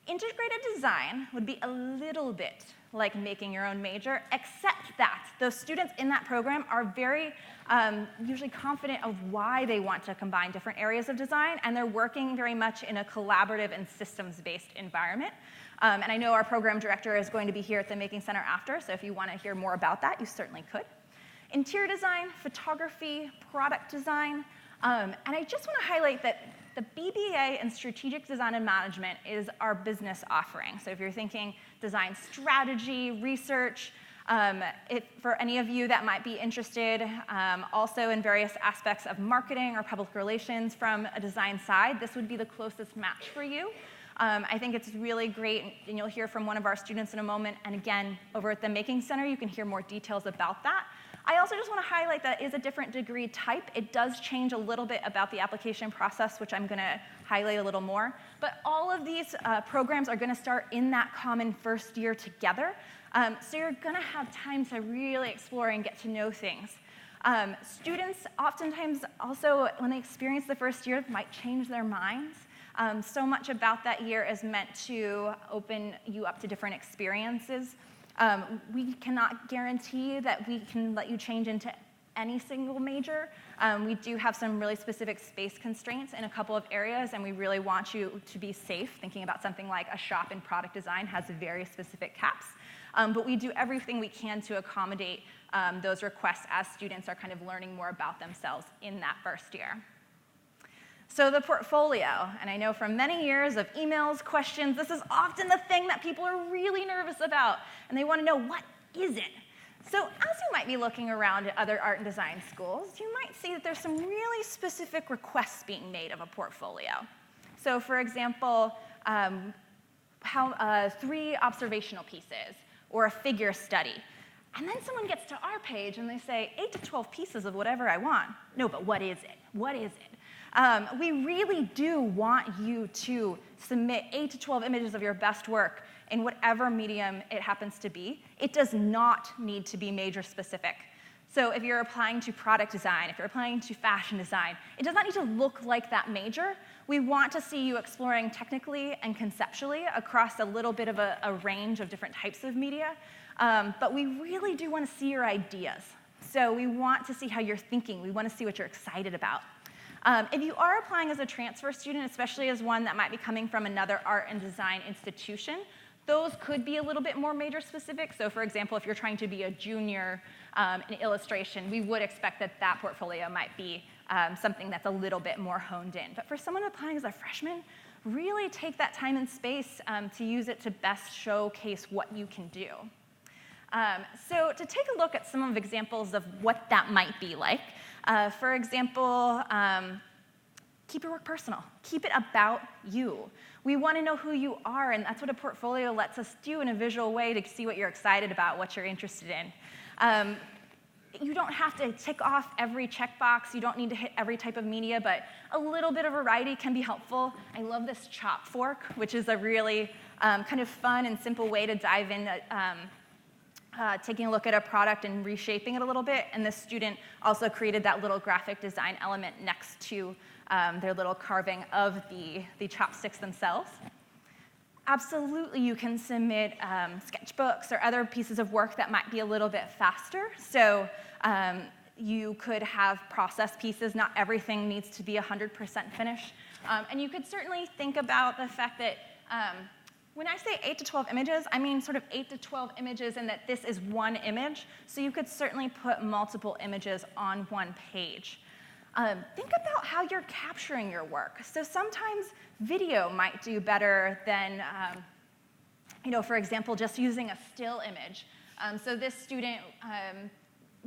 Integrative Design would be a little bit like making your own major, except that those students in that program are very usually confident of why they want to combine different areas of design, and they're working very much in a collaborative and systems-based environment. And I know our program director is going to be here at the Making Center after, so if you want to hear more about that, you certainly could. Interior design, photography, product design, and I just want to highlight that the BBA in Strategic Design and Management is our business offering. So if you're thinking design strategy, research, for any of you that might be interested also in various aspects of marketing or public relations from a design side, this would be the closest match for you. I think it's really great, and you'll hear from one of our students in a moment, and again, over at the Making Center, you can hear more details about that. I also just want to highlight that it is a different degree type. It does change a little bit about the application process, which I'm going to highlight a little more. But all of these programs are going to start in that common first year together. So you're going to have time to really explore and get to know things. Students oftentimes also, when they experience the first year, might change their minds. So much about that year is meant to open you up to different experiences. We cannot guarantee that we can let you change into any single major. We do have some really specific space constraints in a couple of areas, and we really want you to be safe. Thinking about something like a shop in product design has very specific caps. But we do everything we can to accommodate those requests as students are kind of learning more about themselves in that first year. So the portfolio, and I know from many years of emails, questions, this is often the thing that people are really nervous about, and they want to know, what is it? So as you might be looking around at other art and design schools, you might see that there's some really specific requests being made of a portfolio. So for example, 3 observational pieces, or a figure study. And then someone gets to our page and they say, 8 to 12 pieces of whatever I want. No, but what is it? What is it? We really do want you to submit 8 to 12 images of your best work in whatever medium it happens to be. It does not need to be major specific. So if you're applying to product design, if you're applying to fashion design, it does not need to look like that major. We want to see you exploring technically and conceptually across a little bit of a range of different types of media. But we really do want to see your ideas. So we want to see how you're thinking. We want to see what you're excited about. If you are applying as a transfer student, especially as one that might be coming from another art and design institution, those could be a little bit more major specific. So for example, if you're trying to be a junior in illustration, we would expect that that portfolio might be something that's a little bit more honed in. But for someone applying as a freshman, really take that time and space to use it to best showcase what you can do. So to take a look at some of examples of what that might be like, for example, keep your work personal. Keep it about you. We want to know who you are, and that's what a portfolio lets us do in a visual way to see what you're excited about, what you're interested in. You don't have to tick off every checkbox. You don't need to hit every type of media, but a little bit of variety can be helpful. I love this chop fork, which is a really kind of fun and simple way to dive in, taking a look at a product and reshaping it a little bit. And this student also created that little graphic design element next to their little carving of the chopsticks themselves. Absolutely, you can submit sketchbooks or other pieces of work that might be a little bit faster. So you could have process pieces. Not everything needs to be 100% finished. And you could certainly think about the fact that when I say 8 to 12 images, I mean sort of 8 to 12 images in that this is one image. So you could certainly put multiple images on one page. Think about how you're capturing your work. So sometimes video might do better than, for example, just using a still image. So this student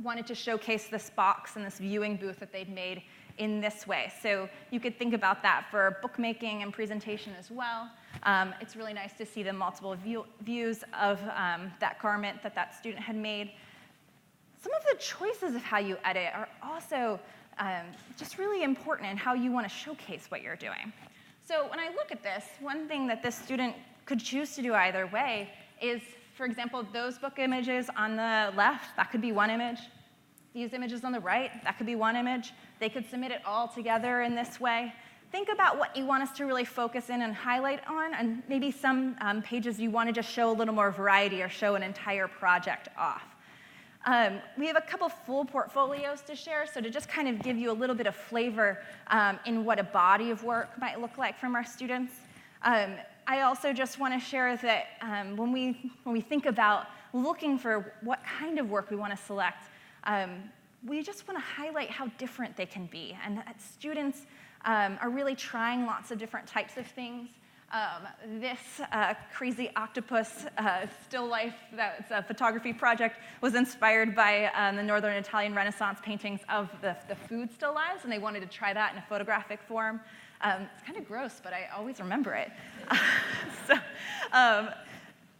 wanted to showcase this box and this viewing booth that they'd made in this way. So you could think about that for bookmaking and presentation as well. It's really nice to see the multiple views of that garment that that student had made. Some of the choices of how you edit are also just really important in how you want to showcase what you're doing. So when I look at this, one thing that this student could choose to do either way is, for example, those book images on the left, that could be one image. These images on the right, that could be one image. They could submit it all together in this way. Think about what you want us to really focus in and highlight on, and maybe some pages you want to just show a little more variety or show an entire project off. We have a couple full portfolios to share, so to just kind of give you a little bit of flavor in what a body of work might look like from our students. I also just want to share that when we think about looking for what kind of work we want to select, we just want to highlight how different they can be, and that students are really trying lots of different types of things. This crazy octopus still-life, that's a photography project, was inspired by the Northern Italian Renaissance paintings of the food still lives, and they wanted to try that in a photographic form. It's kind of gross, but I always remember it.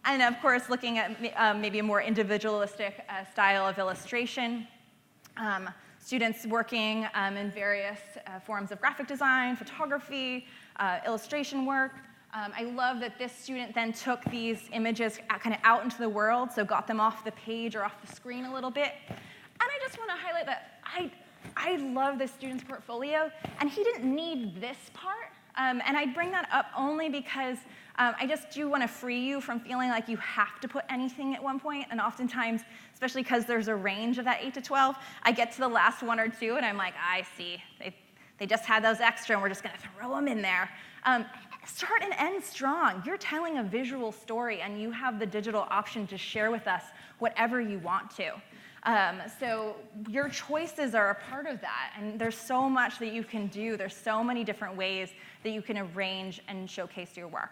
And of course, looking at maybe a more individualistic style of illustration. Students working in various forms of graphic design, photography, illustration work. I love that this student then took these images kind of out into the world, so got them off the page or off the screen a little bit. And I just want to highlight that I love this student's portfolio, and he didn't need this part. And I bring that up only because I just do want to free you from feeling like you have to put anything at one point. And oftentimes, especially because there's a range of that 8 to 12, I get to the last 1 or 2, and I'm like, I see. They just had those extra, and we're just going to throw them in there. Start and end strong. You're telling a visual story, and you have the digital option to share with us whatever you want to. So your choices are a part of that, and there's so much that you can do. There's so many different ways that you can arrange and showcase your work.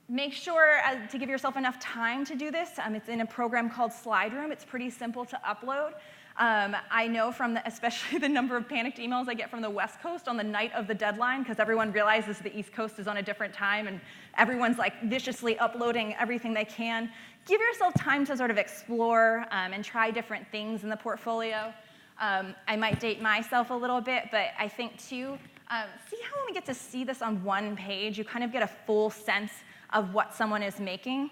Make sure to give yourself enough time to do this. It's in a program called Slide Room. It's pretty simple to upload. I know from especially the number of panicked emails I get from the West Coast on the night of the deadline, because everyone realizes the East Coast is on a different time, and everyone's like viciously uploading everything they can. Give yourself time to sort of explore and try different things in the portfolio. I might date myself a little bit, but I think too, see how when we get to see this on one page, you kind of get a full sense of what someone is making.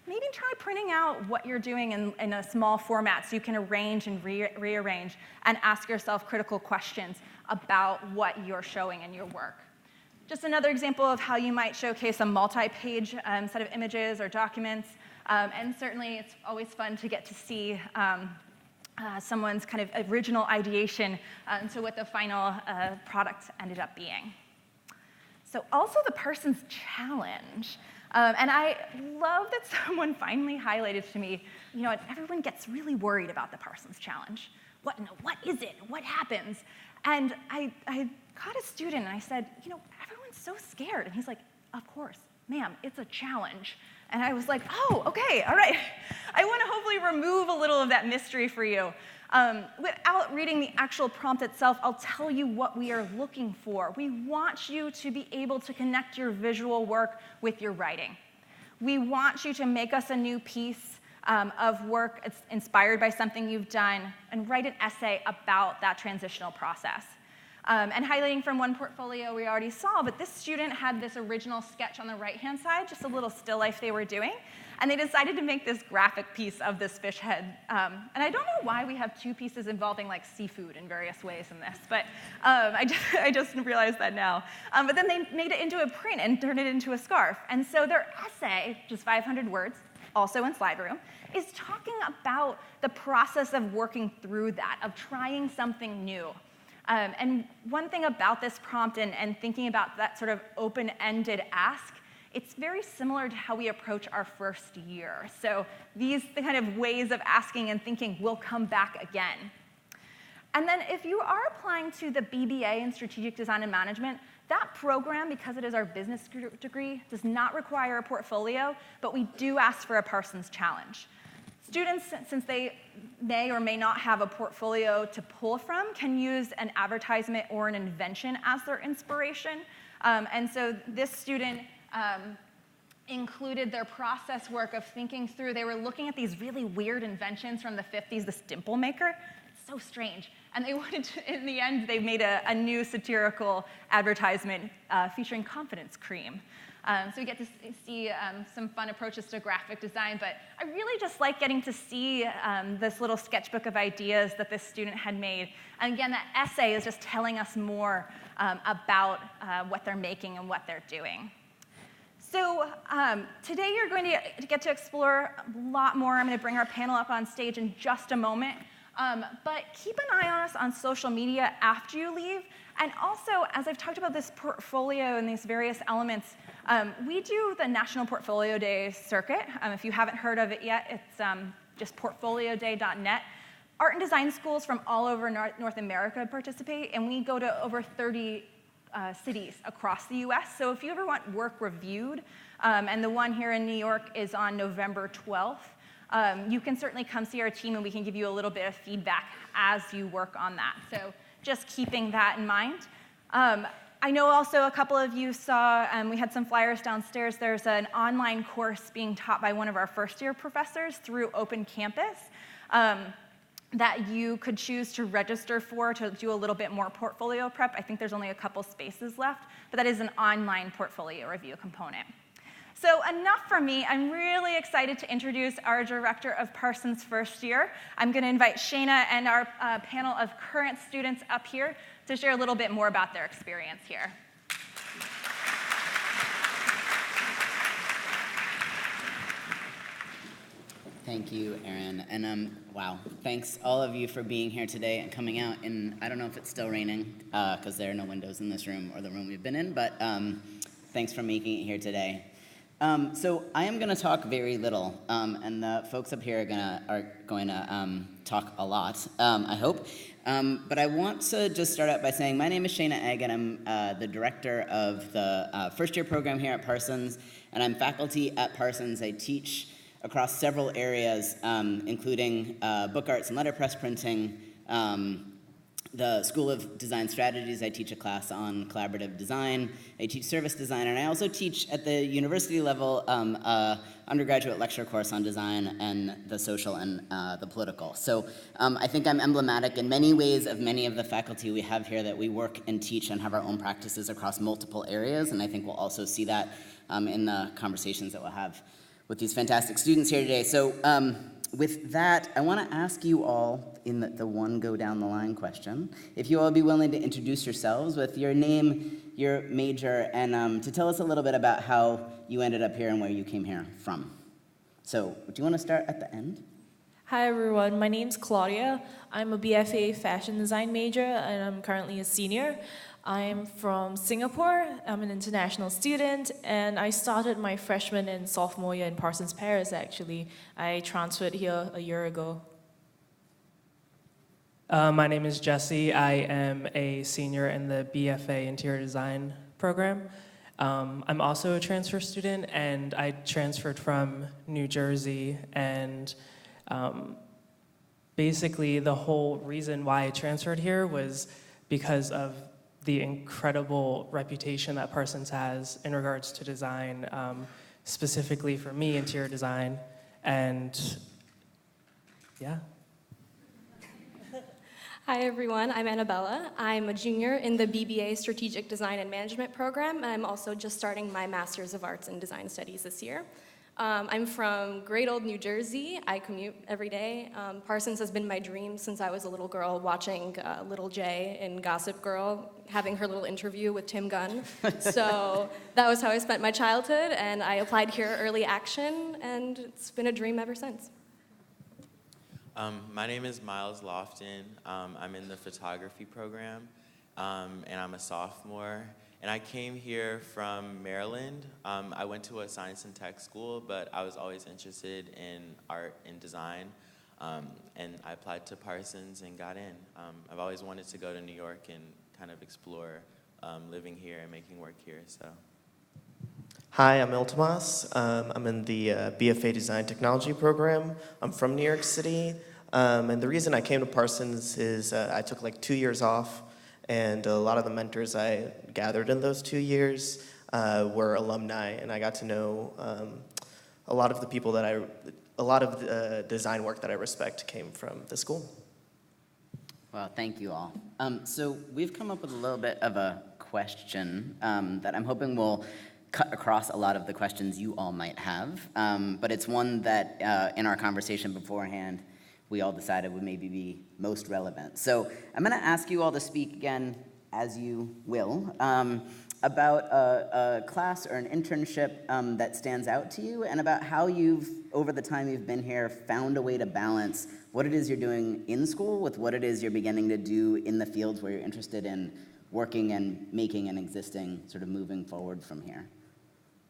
Maybe try printing out what you're doing in a small format so you can arrange and rearrange and ask yourself critical questions about what you're showing in your work. Just another example of how you might showcase a multi-page set of images or documents. And certainly it's always fun to get to see someone's kind of original ideation to what the final product ended up being. So also the Parsons Challenge. And I love that someone finally highlighted to me, you know, everyone gets really worried about the Parsons Challenge. What is it? What happens? And I caught a student and I said, you know, everyone's so scared. And he's like, of course, ma'am, it's a challenge. And I was like, oh, okay, all right. I want to hopefully remove a little of that mystery for you. Without reading the actual prompt itself, I'll tell you what we are looking for. We want you to be able to connect your visual work with your writing. We want you to make us a new piece of work inspired by something you've done and write an essay about that transitional process. And highlighting from one portfolio we already saw, but this student had this original sketch on the right-hand side, just a little still life they were doing, and they decided to make this graphic piece of this fish head. And I don't know why we have 2 pieces involving like seafood in various ways in this, but I just realized that now. But then they made it into a print and turned it into a scarf. And so their essay, just 500 words, also in Slide Room, is talking about the process of working through that, of trying something new. And one thing about this prompt and thinking about that sort of open-ended ask, it's very similar to how we approach our first year. So the kind of ways of asking and thinking will come back again. And then if you are applying to the BBA in Strategic Design and Management, that program, because it is our business degree, does not require a portfolio, but we do ask for a Parsons Challenge. Students, since they may or may not have a portfolio to pull from, can use an advertisement or an invention as their inspiration. And so this student included their process work of thinking through. They were looking at these really weird inventions from the 50s, this dimple maker. It's so strange. And they wanted to, in the end, they made a new satirical advertisement featuring confidence cream. So we get to see some fun approaches to graphic design, but I really just like getting to see this little sketchbook of ideas that this student had made. And again, that essay is just telling us more about what they're making and what they're doing. So today you're going to get to explore a lot more. I'm going to bring our panel up on stage in just a moment. But keep an eye on us on social media after you leave. And also, as I've talked about this portfolio and these various elements, we do the National Portfolio Day circuit. If you haven't heard of it yet, it's just portfolioday.net. Art and design schools from all over North America participate, and we go to over 30 cities across the US. So if you ever want work reviewed, and the one here in New York is on November 12th, you can certainly come see our team and we can give you a little bit of feedback as you work on that. So just keeping that in mind. I know also a couple of you saw, we had some flyers downstairs. There's an online course being taught by one of our first-year professors through Open Campus that you could choose to register for to do a little bit more portfolio prep. I think there's only a couple spaces left, but that is an online portfolio review component. So enough from me. I'm really excited to introduce our director of Parsons first year. I'm going to invite Shayna and our panel of current students up here to share a little bit more about their experience here. Thank you, Erin. And wow, thanks all of you for being here today and coming out. And I don't know if it's still raining because there are no windows in this room or the room we've been in, but thanks for making it here today. So I am going to talk very little, and the folks up here are going to talk a lot, I hope. But I want to just start out by saying my name is Shayna Egg, and I'm the director of the first-year program here at Parsons, and I'm faculty at Parsons. I teach across several areas, including book arts and letterpress printing, the School of Design Strategies. I teach a class on collaborative design. I teach service design, and I also teach at the university level undergraduate lecture course on design and the social and the political. So I think I'm emblematic in many ways of many of the faculty we have here that we work and teach and have our own practices across multiple areas, and I think we'll also see that in the conversations that we'll have with these fantastic students here today. So with that, I want to ask you all in the one go down the line question, if you all be willing to introduce yourselves with your name, your major, and to tell us a little bit about how you ended up here and where you came here from. So do you want to start at the end? Hi everyone, my name's Claudia. I'm a BFA fashion design major and I'm currently a senior. I'm from Singapore. I'm an international student, and I started my freshman and sophomore year in Parsons Paris, actually. I transferred here a year ago. My name is Jesse. I am a senior in the BFA Interior Design program. I'm also a transfer student, and I transferred from New Jersey, and basically the whole reason why I transferred here was because of the incredible reputation that Parsons has in regards to design, specifically for me, interior design, and yeah. Hi everyone, I'm Annabella. I'm a junior in the BBA Strategic Design and Management program, and I'm also just starting my Master's of Arts and Design Studies this year. I'm from great old New Jersey. I commute every day. Parsons has been my dream since I was a little girl, watching Little J in Gossip Girl, having her little interview with Tim Gunn. So that was how I spent my childhood, and I applied here early action, and it's been a dream ever since. My name is Miles Lofton. I'm in the photography program, and I'm a sophomore. And I came here from Maryland. I went to a science and tech school, but I was always interested in art and design. And I applied to Parsons and got in. I've always wanted to go to New York and kind of explore living here and making work here. So. Hi, I'm Iltimas. I'm in the BFA Design Technology program. I'm from New York City. And the reason I came to Parsons is I took like 2 years off. And a lot of the mentors I gathered in those 2 years were alumni, and I got to know a lot of the people a lot of the design work that I respect came from the school. Well, thank you all. So we've come up with a little bit of a question that I'm hoping will cut across a lot of the questions you all might have, but it's one that in our conversation beforehand, we all decided would maybe be most relevant. So I'm going to ask you all to speak again, as you will, about a class or an internship that stands out to you and about how you've over the time you've been here, found a way to balance what it is you're doing in school with what it is you're beginning to do in the fields where you're interested in working and making and existing, sort of moving forward from here.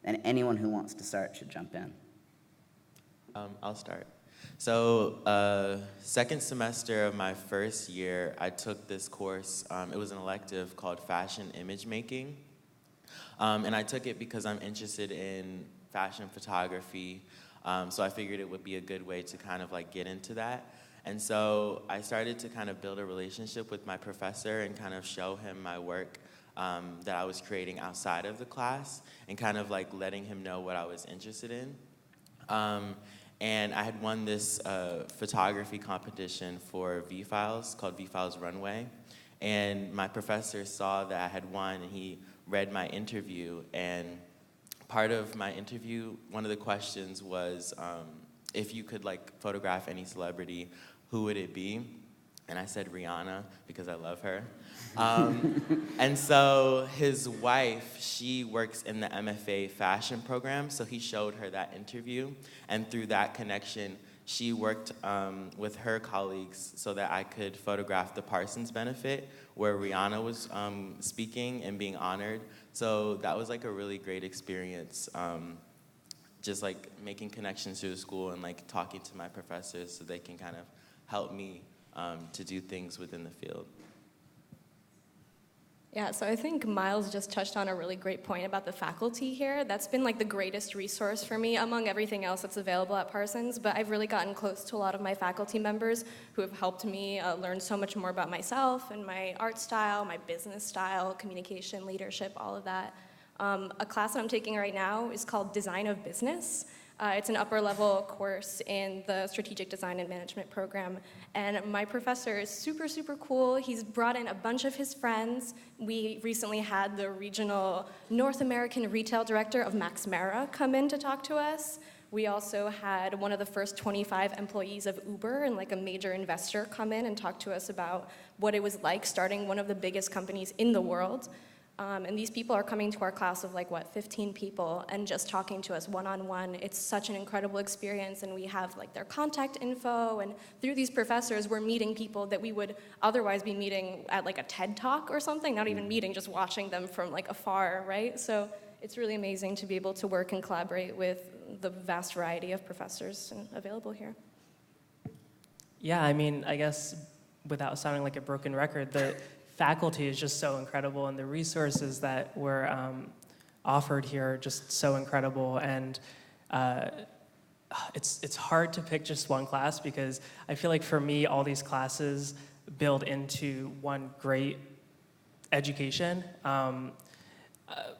And anyone who wants to start should jump in. I'll start. So second semester of my first year, I took this course. It was an elective called Fashion Image Making. And I took it because I'm interested in fashion photography. So I figured it would be a good way to kind of like get into that. And so I started to kind of build a relationship with my professor and kind of show him my work that I was creating outside of the class and kind of like letting him know what I was interested in. And I had won this photography competition for V-Files called V-Files Runway. And my professor saw that I had won and he read my interview. And part of my interview, one of the questions was if you could like photograph any celebrity, who would it be? And I said Rihanna because I love her. And so his wife, she works in the MFA fashion program, so he showed her that interview. And through that connection, she worked with her colleagues so that I could photograph the Parsons benefit where Rihanna was speaking and being honored. So that was like a really great experience, just like making connections to the school and like talking to my professors so they can kind of help me to do things within the field. Yeah, so I think Miles just touched on a really great point about the faculty here. That's been like the greatest resource for me among everything else that's available at Parsons, but I've really gotten close to a lot of my faculty members who have helped me learn so much more about myself and my art style, my business style, communication, leadership, all of that. A class that I'm taking right now is called Design of Business. It's an upper-level course in the Strategic Design and Management program, and my professor is super, super cool. He's brought in a bunch of his friends. We recently had the regional North American retail director of Max Mara come in to talk to us. We also had one of the first 25 employees of Uber and like a major investor come in and talk to us about what it was like starting one of the biggest companies in the world. And these people are coming to our class of 15 people and just talking to us one-on-one. It's such an incredible experience, and we have their contact info, and through these professors, we're meeting people that we would otherwise be meeting at a TED Talk or something, not even meeting, just watching them from afar, right? So it's really amazing to be able to work and collaborate with the vast variety of professors available here. Yeah, I mean, I guess without sounding like a broken record, the faculty is just so incredible, and the resources that were offered here are just so incredible. And it's hard to pick just one class because I feel like for me, all these classes build into one great education.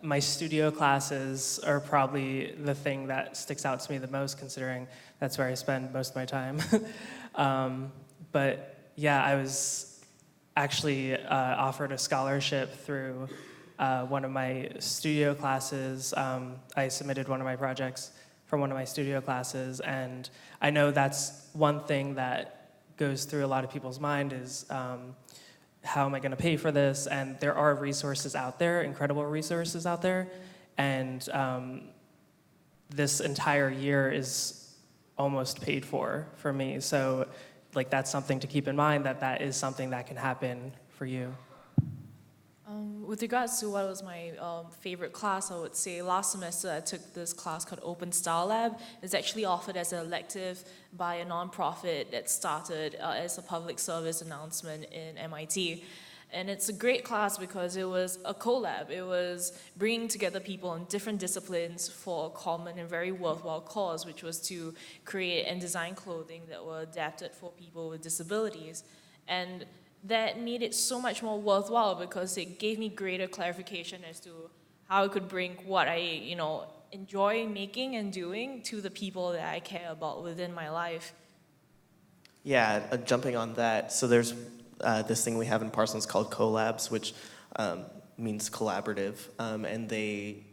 My studio classes are probably the thing that sticks out to me the most, considering that's where I spend most of my time. But yeah, I was actually offered a scholarship through one of my studio classes. I submitted one of my projects from one of my studio classes, and I know that's one thing that goes through a lot of people's mind is how am I going to pay for this? And there are resources out there, incredible resources out there, and this entire year is almost paid for me. So that's something to keep in mind, that is something that can happen for you. With regards to what was my favorite class, I would say last semester I took this class called Open Style Lab. It's actually offered as an elective by a nonprofit that started as a public service announcement in MIT. And it's a great class because it was a collab. It was bringing together people in different disciplines for a common and very worthwhile cause, which was to create and design clothing that were adapted for people with disabilities. And that made it so much more worthwhile because it gave me greater clarification as to how I could bring what I, enjoy making and doing to the people that I care about within my life. Yeah, jumping on that, so there's this thing we have in Parsons called collabs, which means collaborative, and they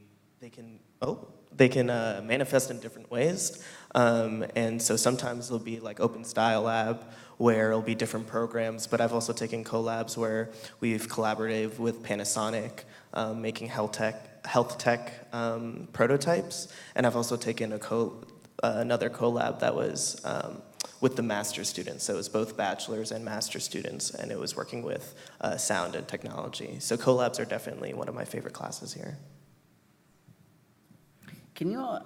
can manifest in different ways. And so sometimes there'll be Open Style Lab where it'll be different programs, but I've also taken collabs where we've collaborated with Panasonic, making health tech prototypes, and I've also taken another collab that was with the master's students. So it was both bachelor's and master's students, and it was working with sound and technology. So collabs are definitely one of my favorite classes here. Can you all,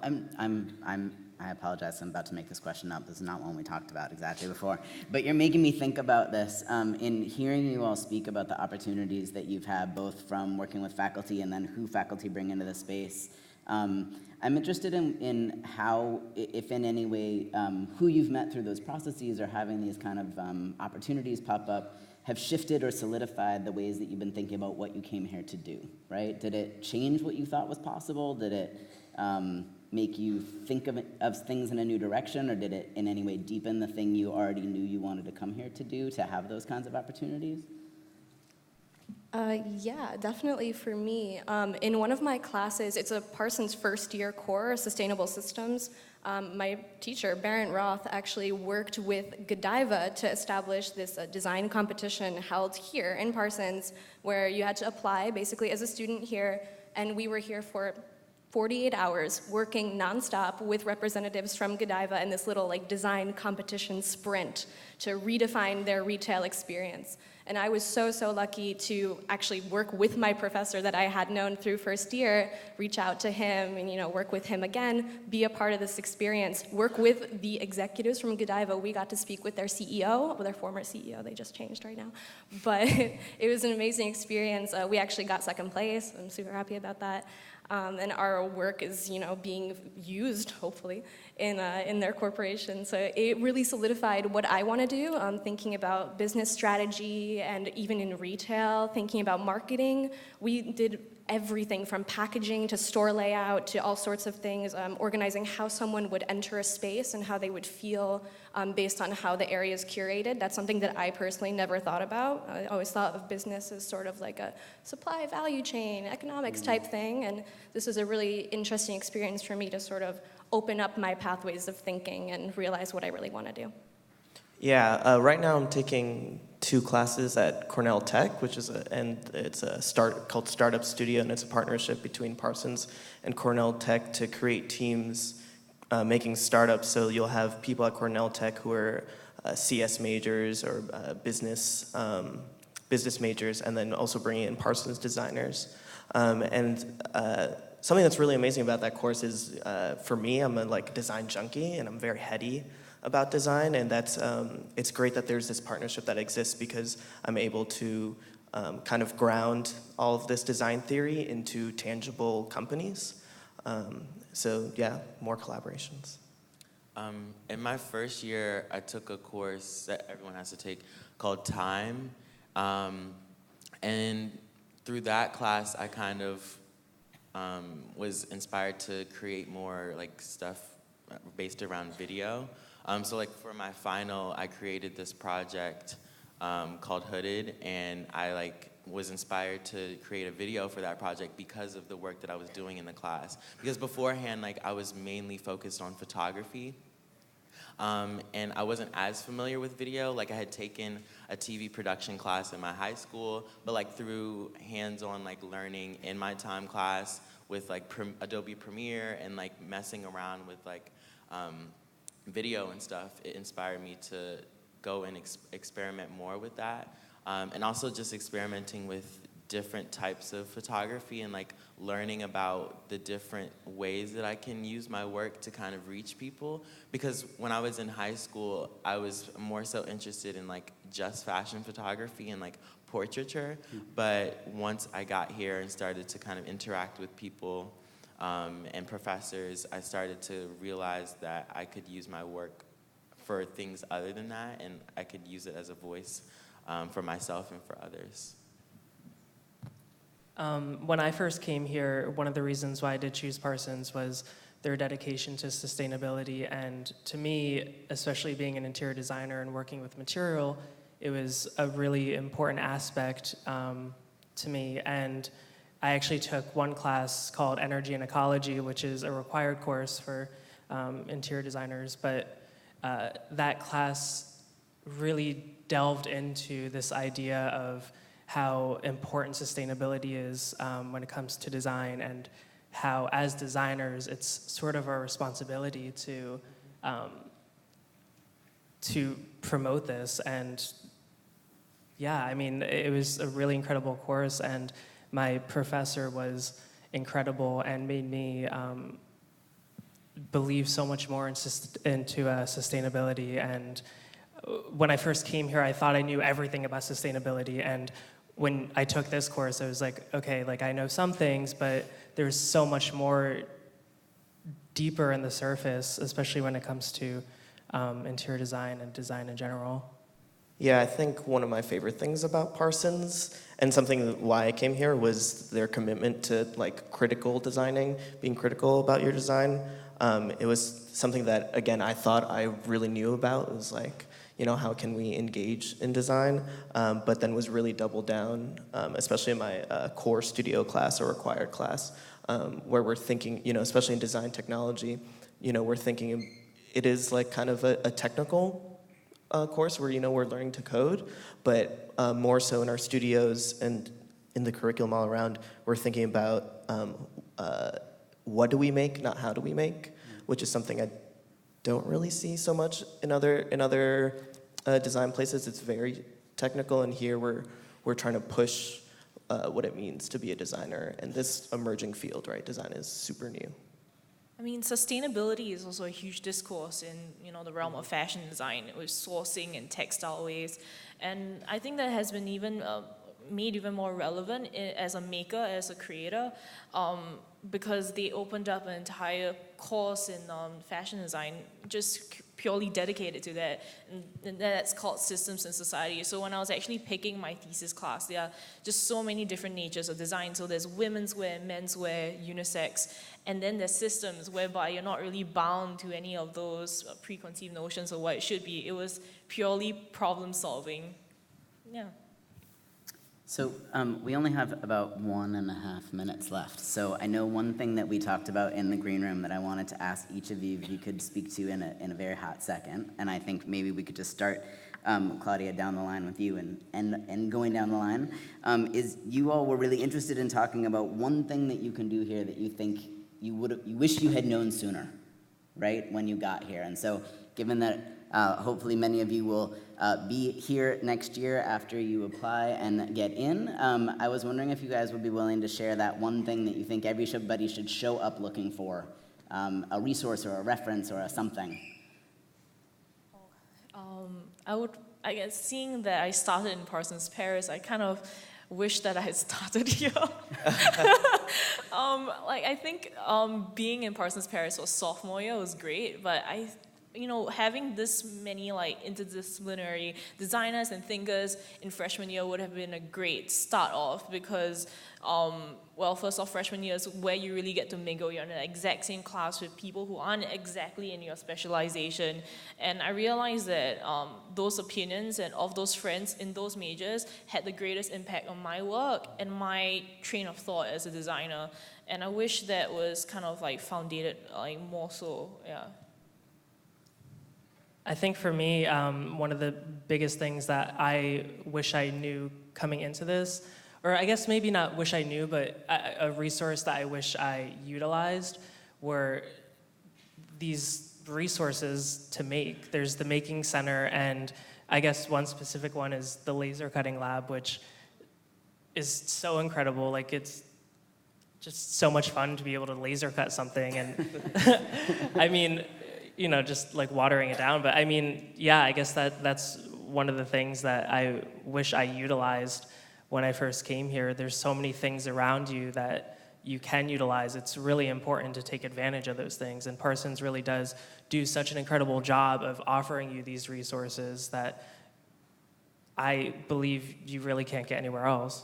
I apologize, I'm about to make this question up. This is not one we talked about exactly before. But you're making me think about this. In hearing you all speak about the opportunities that you've had, both from working with faculty and then who faculty bring into the space, I'm interested in how, if in any way, who you've met through those processes or having these kind of opportunities pop up have shifted or solidified the ways that you've been thinking about what you came here to do, right? Did it change what you thought was possible? Did it make you think of things in a new direction, or did it in any way deepen the thing you already knew you wanted to come here to do, to have those kinds of opportunities? Yeah, definitely for me. In one of my classes, it's a Parsons first year core, Sustainable Systems. My teacher, Barron Roth, actually worked with Godiva to establish this design competition held here in Parsons, where you had to apply basically as a student here, and we were here for 48 hours working nonstop with representatives from Godiva in this little design competition sprint to redefine their retail experience. And I was so lucky to actually work with my professor that I had known through first year, reach out to him and work with him again, be a part of this experience, work with the executives from Godiva. We got to speak with their CEO, their former CEO, they just changed right now. But it was an amazing experience. We actually got second place. I'm super happy about that. And our work is, being used, hopefully, in their corporation. So it really solidified what I want to do, thinking about business strategy and even in retail, thinking about marketing. We did everything from packaging to store layout to all sorts of things, organizing how someone would enter a space and how they would feel based on how the area is curated. That's something that I personally never thought about. I always thought of business as sort of like a supply value chain, economics type thing, and this was a really interesting experience for me to sort of open up my pathways of thinking and realize what I really want to do. Yeah, right now I'm taking 2 classes at Cornell Tech, which is called Startup Studio, and it's a partnership between Parsons and Cornell Tech to create teams making startups. So you'll have people at Cornell Tech who are CS majors or business majors, and then also bringing in Parsons designers. Something that's really amazing about that course is, for me, I'm a design junkie, and I'm very heady about design, and that's it's great that there's this partnership that exists because I'm able to kind of ground all of this design theory into tangible companies. So yeah, more collaborations. In my first year, I took a course that everyone has to take called Time, and through that class, I kind of was inspired to create more stuff based around video. So for my final, I created this project called Hooded, and I was inspired to create a video for that project because of the work that I was doing in the class. Because beforehand, I was mainly focused on photography, and I wasn't as familiar with video. I had taken a TV production class in my high school, but through hands-on learning in my time class with Adobe Premiere and messing around with video and stuff, it inspired me to go and experiment more with that. And also just experimenting with different types of photography and learning about the different ways that I can use my work to kind of reach people. Because when I was in high school, I was more so interested in just fashion photography and portraiture. But once I got here and started to kind of interact with people and professors, I started to realize that I could use my work for things other than that, and I could use it as a voice for myself and for others. When I first came here, one of the reasons why I did choose Parsons was their dedication to sustainability, and to me, especially being an interior designer and working with material, it was a really important aspect to me. And I actually took one class called Energy and Ecology, which is a required course for interior designers, but that class really delved into this idea of how important sustainability is when it comes to design, and how as designers, it's sort of our responsibility to promote this. And yeah, I mean, it was a really incredible course, and my professor was incredible and made me believe so much more into sustainability. And when I first came here, I thought I knew everything about sustainability, and when I took this course, I was like, okay, like I know some things, but there's so much more deeper in the surface, especially when it comes to interior design and design in general. Yeah, I think one of my favorite things about Parsons, and something why I came here, was their commitment to like critical designing, being critical about your design. It was something that, again, I thought I really knew about. It was like, you know, how can we engage in design? But then was really doubled down, especially in my core studio class or required class, where we're thinking, you know, especially in design technology, you know, we're thinking it is like kind of a technical course where, you know, we're learning to code, but more so in our studios and in the curriculum all around, we're thinking about what do we make, not how do we make, which is something I don't really see so much in other design places. It's very technical, and here we're trying to push what it means to be a designer in this emerging field, right? Design is super new. I mean, sustainability is also a huge discourse in, you know, the realm of fashion design with sourcing and textile waste. And I think that has been even made even more relevant as a maker, as a creator, because they opened up an entire course in fashion design just purely dedicated to that, and that's called Systems in Society. So when I was actually picking my thesis class, there are just so many different natures of design. So there's women's wear, men's wear, unisex, and then there's systems whereby you're not really bound to any of those preconceived notions of what it should be. It was purely problem solving. Yeah. So we only have about 1.5 minutes left. So I know one thing that we talked about in the green room that I wanted to ask each of you if you could speak to in a very hot second. And I think maybe we could just start, Claudia, down the line with you and going down the line, is you all were really interested in talking about one thing that you can do here that you think you wish you had known sooner, right, when you got here. And so given that hopefully many of you will be here next year after you apply and get in. I was wondering if you guys would be willing to share that one thing that you think everybody should show up looking for, a resource or a reference or a something. I guess seeing that I started in Parsons Paris, I kind of wish that I had started here. I think being in Parsons Paris for sophomore year was great, but having this many interdisciplinary designers and thinkers in freshman year would have been a great start off because, first off, freshman year is where you really get to mingle. You're in the exact same class with people who aren't exactly in your specialization. And I realized that those opinions and of those friends in those majors had the greatest impact on my work and my train of thought as a designer. And I wish that was kind of founded more so, yeah. I think for me, one of the biggest things that I wish I knew coming into this, or I guess maybe not wish I knew, but a resource that I wish I utilized were these resources to make. There's the Making Center, and I guess one specific one is the laser cutting lab, which is so incredible. It's just so much fun to be able to laser cut something, and I mean, just watering it down. But I mean, yeah, I guess that's one of the things that I wish I utilized when I first came here. There's so many things around you that you can utilize. It's really important to take advantage of those things. And Parsons really does do such an incredible job of offering you these resources that I believe you really can't get anywhere else.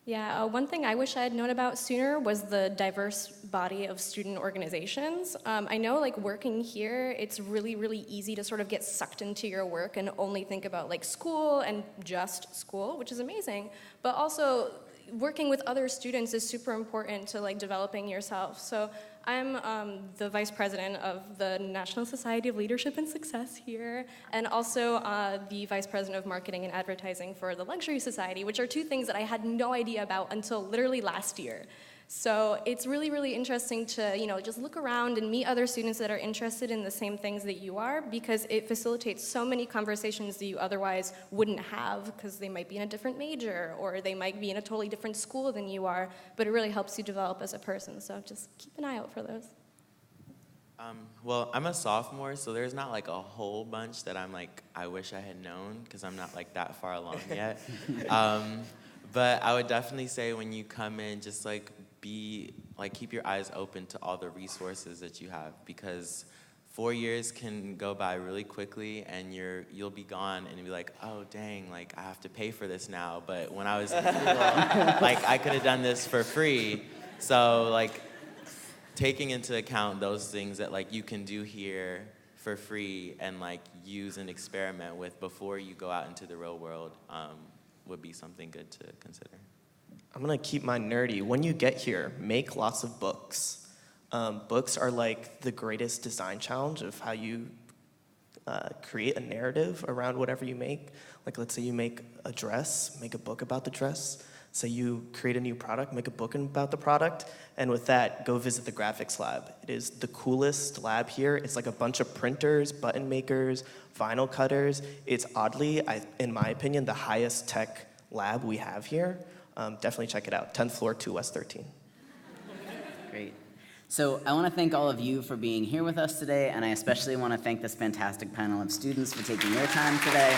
Yeah, one thing I wish I had known about sooner was the diverse body of student organizations. I know, working here, it's really, really easy to sort of get sucked into your work and only think about, school and just school, which is amazing. But also, working with other students is super important to, developing yourself. So I'm the vice president of the National Society of Leadership and Success here, and also the vice president of marketing and advertising for the Luxury Society, which are two things that I had no idea about until literally last year. So it's really, really interesting to, just look around and meet other students that are interested in the same things that you are, because it facilitates so many conversations that you otherwise wouldn't have, because they might be in a different major, or they might be in a totally different school than you are, but it really helps you develop as a person. So just keep an eye out for those. Well, I'm a sophomore, so there's not like a whole bunch that I'm like, I wish I had known, because I'm not like that far along yet. But I would definitely say when you come in, just like keep your eyes open to all the resources that you have, because 4 years can go by really quickly, and you'll be gone, and you'll be like, oh dang, like I have to pay for this now. But when I was in school, like I could have done this for free. So like taking into account those things that like you can do here for free and like use and experiment with before you go out into the real world would be something good to consider. I'm gonna keep mine nerdy. When you get here, make lots of books. Books are like the greatest design challenge of how you create a narrative around whatever you make. Like let's say you make a dress, make a book about the dress. Say you create a new product, make a book about the product, and with that, go visit the graphics lab. It is the coolest lab here. It's like a bunch of printers, button makers, vinyl cutters. It's oddly, in my opinion, the highest tech lab we have here. Definitely check it out, 10th floor, 2 West 13. Great. So I want to thank all of you for being here with us today, and I especially want to thank this fantastic panel of students for taking your time today.